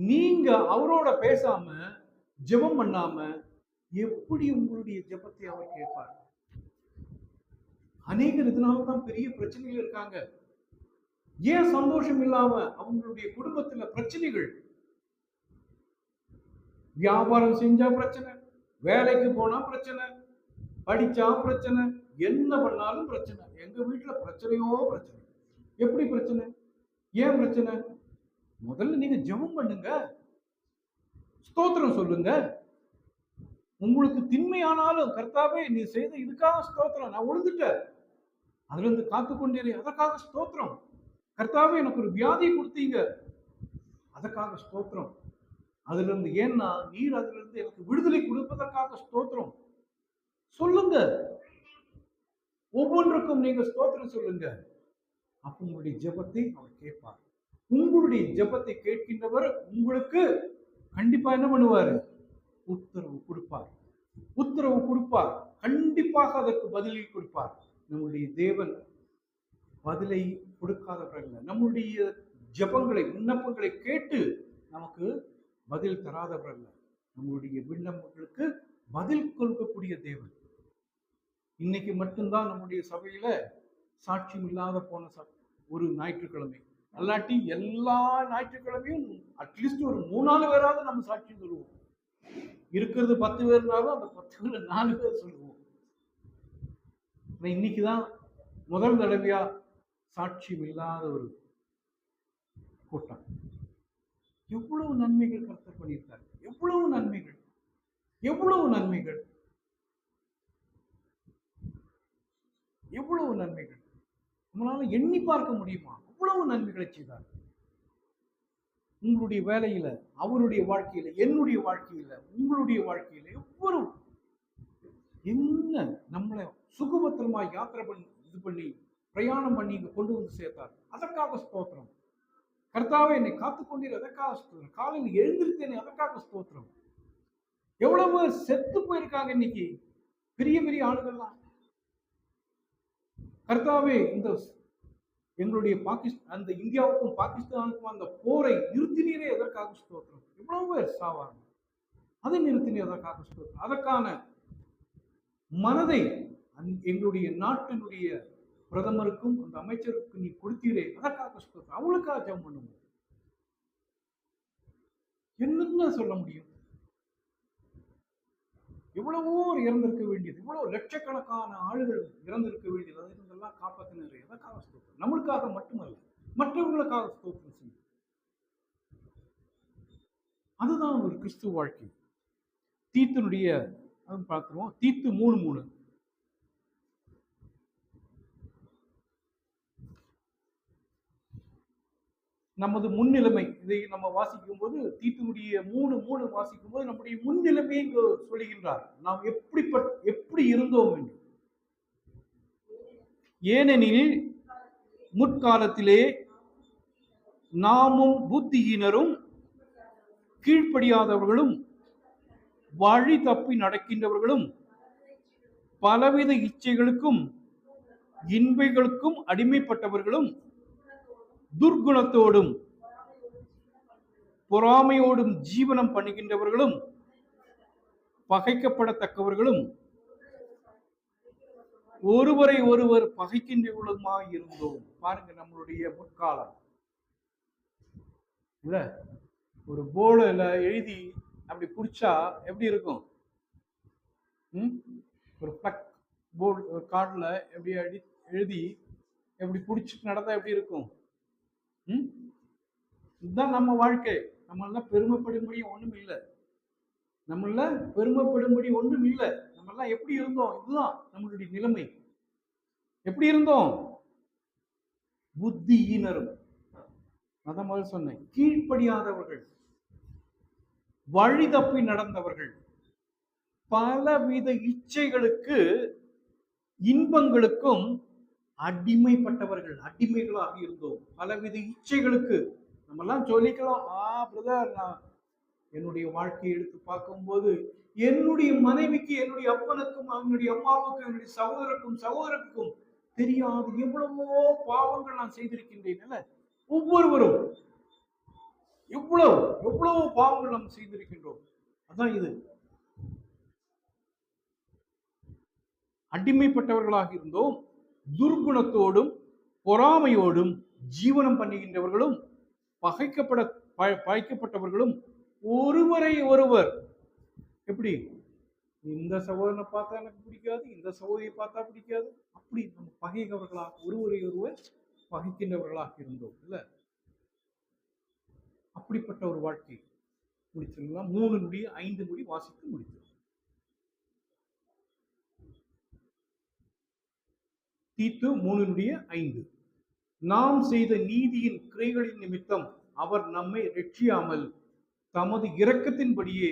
நீங்க அவரோட பேசாம ஜெபம் பண்ணாம எப்படி உங்களுடைய ஜெபத்தை அவர் கேட்பார்? அநேகர் இதனால்தான் பெரிய பிரச்சனைகள் இருக்காங்க. ஏன் சந்தோஷம் இல்லாம அவங்களுடைய குடும்பத்துல பிரச்சனைகள்? வியாபாரம் செஞ்சா பிரச்சனை, வேலைக்கு போனா பிரச்சனை, படிச்சா பிரச்சனை, என்ன பண்ணாலும் பிரச்சனை. எங்க வீட்டுல பிரச்சனையோ பிரச்சனை. எப்படி பிரச்சனை? ஏன் பிரச்சனை? முதல்ல நீங்க ஜெபம் பண்ணுங்க, ஸ்தோத்திரம் சொல்லுங்க. உங்களுக்கு திண்மையானாலும் கர்த்தாவே நீ செய்த இதுக்காக ஸ்தோத்திரம், நான் உழுதுட்டேன், அதுல இருந்து காத்துக்கொண்டே அதற்காக ஸ்தோத்திரம். கர்த்தாவே, எனக்கு ஒரு வியாதியை கொடுத்தீங்க, அதற்காக ஸ்தோத்திரம். அதுல இருந்து, ஏன்னா நீர் அதுல இருந்து எனக்கு விடுதலை கொடுப்பதற்காக ஸ்தோத்திரம் சொல்லுங்க. ஒவ்வொன்றுக்கும் நீங்க ஸ்தோத்திரம் சொல்லுங்க. அப்ப உங்களுடைய ஜெபத்தை அவர் கேட்பார். உங்களுடைய ஜெபத்தை கேட்கின்றவர் உங்களுக்கு கண்டிப்பா என்ன பண்ணுவாரு? உத்தரவு கொடுப்பார். உத்தரவு கொடுப்பார். கண்டிப்பாக அதற்கு பதிலை கொடுப்பார். நம்முடைய தேவன் பதிலை கொடுக்காதவர்கள் அல்ல. நம்முடைய ஜெபங்களை, விண்ணப்பங்களை கேட்டு நமக்கு பதில் தராதவர்கள் அல்ல. நம்முடைய விண்ணப்பங்களுக்கு பதில் கொடுக்கக்கூடிய தேவன். இன்னைக்கு மட்டும்தான் நம்முடைய சபையில சாட்சியம் இல்லாத போன ஒரு ஞாயிற்றுக்கிழமை, அல்லாட்டி எல்லா ஞாயிற்றுக்கிழமையும் அட்லீஸ்ட் ஒரு 3-4 பேராவது நம்ம சாட்சியம் சொல்லுவோம். இருக்கிறது 10 பேர்னாலும் அந்த 10 பேர்ல 4 பேர் சொல்லுவோம். இன்னைக்குதான் முதல் தடவையா சாட்சியம் இல்லாத ஒரு கூட்டம். எவ்வளவு நன்மைகள் கர்த்தர் பண்ணியிருக்காரு, எவ்வளவு நன்மைகள், எவ்வளவு நன்மைகள், எவ்வளவு நன்மைகள். நம்மளால எண்ணி பார்க்க முடியுமா? அவ்வளவு நன்மைகளை செய்தார். உங்களுடைய வேலையில, அவருடைய வாழ்க்கையில, என்னுடைய வாழ்க்கையில, உங்களுடைய வாழ்க்கையில எவ்வளவு என்ன நம்மளை சுகபத்திரமா யாத்திரை பண்ணி பிரயாணம் பண்ணி இங்க கொண்டு வந்து சேர்த்தார். அதற்காக ஸ்தோத்திரம். கர்த்தாவே என்னை காத்துக்கொண்டீர், அதற்காக ஸ்தோத்திரம். காலையில் எழுந்திருத்தேனே, அதற்காக ஸ்தோத்திரம். எவ்வளவு செத்து போயிருக்காங்க இன்னைக்கு பெரிய பெரிய ஆளுகள்லாம். கர்த்தாவே இந்த எங்களுடைய அந்த இந்தியாவுக்கும் பாகிஸ்தானுக்கும் அந்த போரை நிறுத்தினீரே, எதற்காக ஸ்தோத்திரம். எவ்வளவு பேர் சாவாங்க, அதை நிறுத்தினீர், அதற்காக ஸ்தோத்திரம். அதற்கான மனதை எங்களுடைய நாட்டினுடைய பிரதமருக்கும் அந்த அமைச்சருக்கும் நீ கொடுத்தீரே, அதற்காக ஸ்தோத்திரம். அவளுக்காக ஜெபம் பண்ணுவோம். என்னன்னு சொல்ல முடியும்? எவ்வளவோ இறந்திருக்க வேண்டியது, இவ்வளவு லட்சக்கணக்கான ஆளுகள் இறந்திருக்க வேண்டியது, அதெல்லாம் காப்பாற்றினாரு. எதற்காக ஸ்தோத்திரம்? நம்மளுக்காக மட்டுமல்ல, மற்றவர்களுக்காக ஸ்தோத்திரம் செய்யும். அதுதான் ஒரு கிறிஸ்துவ வாழ்க்கை. தீத்துனுடைய பார்த்துருவோம். தீத்து 3:3. நமது முன்னிலைமை, இதை நம்ம வாசிக்கும் போது தீத்துனுடைய 3:3 வாசிக்கும் போது நம்முடைய முன்னிலைமையை இங்கு சொல்லுகின்றார். நாம் எப்படி இருந்தோம் என்று. ஏனெனில் முற்காலத்திலே நாமும் புத்தியினரும் கீழ்ப்படியாதவர்களும் வழி தப்பி நடக்கின்றவர்களும் பலவித இச்சைகளுக்கும் இன்பைகளுக்கும் அடிமைப்பட்டவர்களும் துர்குணத்தோடும் பொறாமையோடும் ஜீவனம் பண்ணுகின்றவர்களும் பகைக்கப்படத்தக்கவர்களும் ஒருவரை ஒருவர் பகைக்கின்றவர்களுமாய் இருந்தோம். பாருங்க நம்மளுடைய முற்காலம் இல்ல, ஒரு போர்டுல எழுதி அப்படி பிடிச்சா எப்படி இருக்கும்? ஒரு பிளக் போர்டு, ஒரு கார்டுல எப்படி எழுதி எப்படி பிடிச்சிட்டு நடந்தா எப்படி இருக்கும்? இதுதான் நம்ம வாழ்க்கை. நம்மளாம் பெருமைப்படும்படி ஒண்ணும் இல்லை. நம்மள பெருமைப்படும்படி ஒன்றும் இல்லை. நம்மெல்லாம் எப்படி இருந்தோம்? இதுதான் நம்மளுடைய நிலைமை. எப்படி இருந்தோம்? புத்தியினரும், அதான் முதல் சொன்னேன், கீழ்ப்படியாதவர்கள், வழி தப்பி நடந்தவர்கள், பலவித இச்சைகளுக்கு இன்பங்களுக்கும் அடிமைப்பட்டவர்கள், அடிமைகளாக இருந்தோம். பலவித இச்சைகளுக்கு நம்ம எல்லாம் சொல்லிக்கலாம், பிரதர் நான் என்னுடைய வாழ்க்கையை எடுத்து பார்க்கும்போது என்னுடைய மனைவிக்கு, என்னுடைய அப்பனுக்கும், அவனுடைய அம்மாவுக்கும், என்னுடைய சகோதரருக்கும் தெரியாது எவ்வளவோ பாவங்கள் நான் செய்திருக்கின்றேன். ஒவ்வொருவரும் எவ்வளவு பாவங்கள் நாம் செய்திருக்கின்றோம். அதான் இது. அடிமைப்பட்டவர்களாக இருந்தோம். துர்குணத்தோடும் பொறாமையோடும் ஜீவனம் பண்ணுகின்றவர்களும் பகைக்கப்பட்டவர்களும் ஒருவரை ஒருவர், எப்படி இந்த சகோதரனை பார்த்தா எனக்கு பிடிக்காது, இந்த சகோதரியை பார்த்தா பிடிக்காது, அப்படி நம்ம பகைக்கிறவர்களாக, ஒருவரை ஒருவர் பகைக்கின்றவர்களாக இருந்தோம் இல்ல. அப்படிப்பட்ட ஒரு வாழ்க்கை முடிச்சிருக்கலாம். 3:5 வாசித்து முடித்தோம். தீத்து 3:5. நாம் செய்த நீதியின் கிரைகளின் நிமித்தம் அவர் நம்மை ரட்சியாமல் தமது இரக்கத்தின்படியே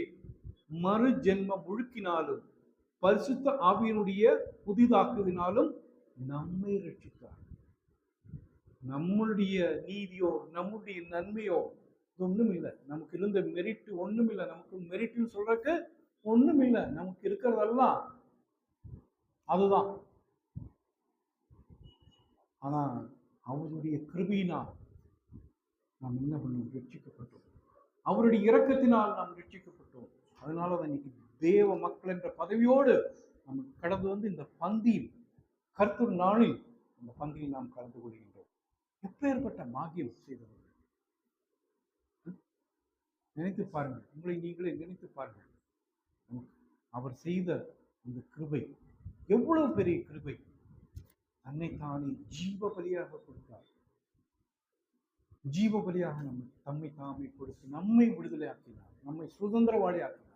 மறு ஜென்ம முழுக்கினாலும் பரிசுத்த ஆவியினுடைய புதிதாக்குவினாலும் நம்மை ரட்சித்தார். நம்மளுடைய நீதியோ நம்முடைய நன்மையோ ஒண்ணும் இல்லை. நமக்கு இருந்த மெரிட் ஒண்ணும் இல்லை. நமக்கு மெரிட்னு சொல்றதுக்கு ஒண்ணும் இல்லை. நமக்கு இருக்கிறதெல்லாம் அதுதான். ஆனா அவருடைய கிருபையினால் நாம் என்ன பண்ணோம்? ரட்சிக்கப்பட்டோம். அவருடைய இரக்கத்தினால் நாம் ரட்சிக்கப்பட்டோம். அதனாலதான் இன்னைக்கு தேவ மக்கள் என்ற பதவியோடு நமக்கு கடந்து வந்து இந்த பந்தியில், கர்த்தர் நாளில் இந்த பந்தியில் நாம் கலந்து கொள்கின்றோம். எப்பேற்பட்ட பாக்கியம் செய்தவர்கள்! நினைத்து பாருங்கள், உங்களை நீங்களே நினைத்து பாருங்கள். அவர் செய்த அந்த கிருபை எவ்வளவு பெரிய கிருபை! தன்னைத்தானே ஜீவ பலியாக கொடுத்தார். ஜீவ பலியாக தம்மை தாமே கொடுத்து நம்மை விடுதலை ஆக்கினார், நம்மை சுதந்திரவாளி ஆக்கினார்,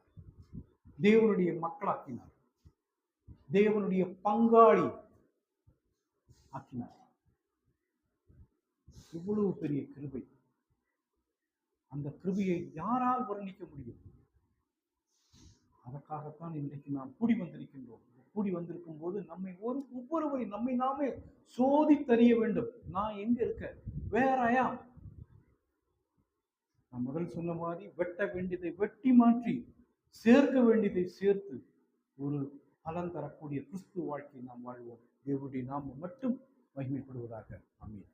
தேவனுடைய மக்களாக்கினார், தேவனுடைய பங்காளி ஆக்கினார். இவ்வளவு பெரிய கிருபை! அந்த கிருபையை யாரால் வர்ணிக்க முடியும்? அதற்காகத்தான் இன்றைக்கு நாம் கூடி வந்திருக்கின்றோம். கூடி வந்திருக்கும் போது ஒவ்வொருவரை நம்மை நாமே சோதித்தறிய வேண்டும். நான் எங்க இருக்க? வேற ஐயாம். நான் முதல் சொன்ன மாதிரி வெட்ட வேண்டியதை வெட்டி மாற்றி சேர்க்க வேண்டியதை சேர்த்து ஒரு பலன் தரக்கூடிய கிறிஸ்துவ வாழ்க்கை நாம் வாழ்வோம். தேவனுடைய நாமம் மட்டும் மகிமைப்படுவதாக. ஆமென்.